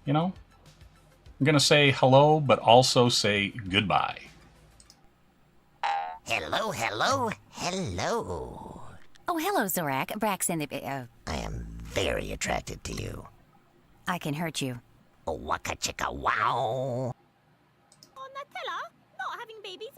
you know, I'm going to say hello, but also say goodbye. Hello, hello, hello. Oh, hello, Zorak. Braxton. I am very attracted to you. I can hurt you. Oh, waka chicka wow. Oh, Nutella, not having babies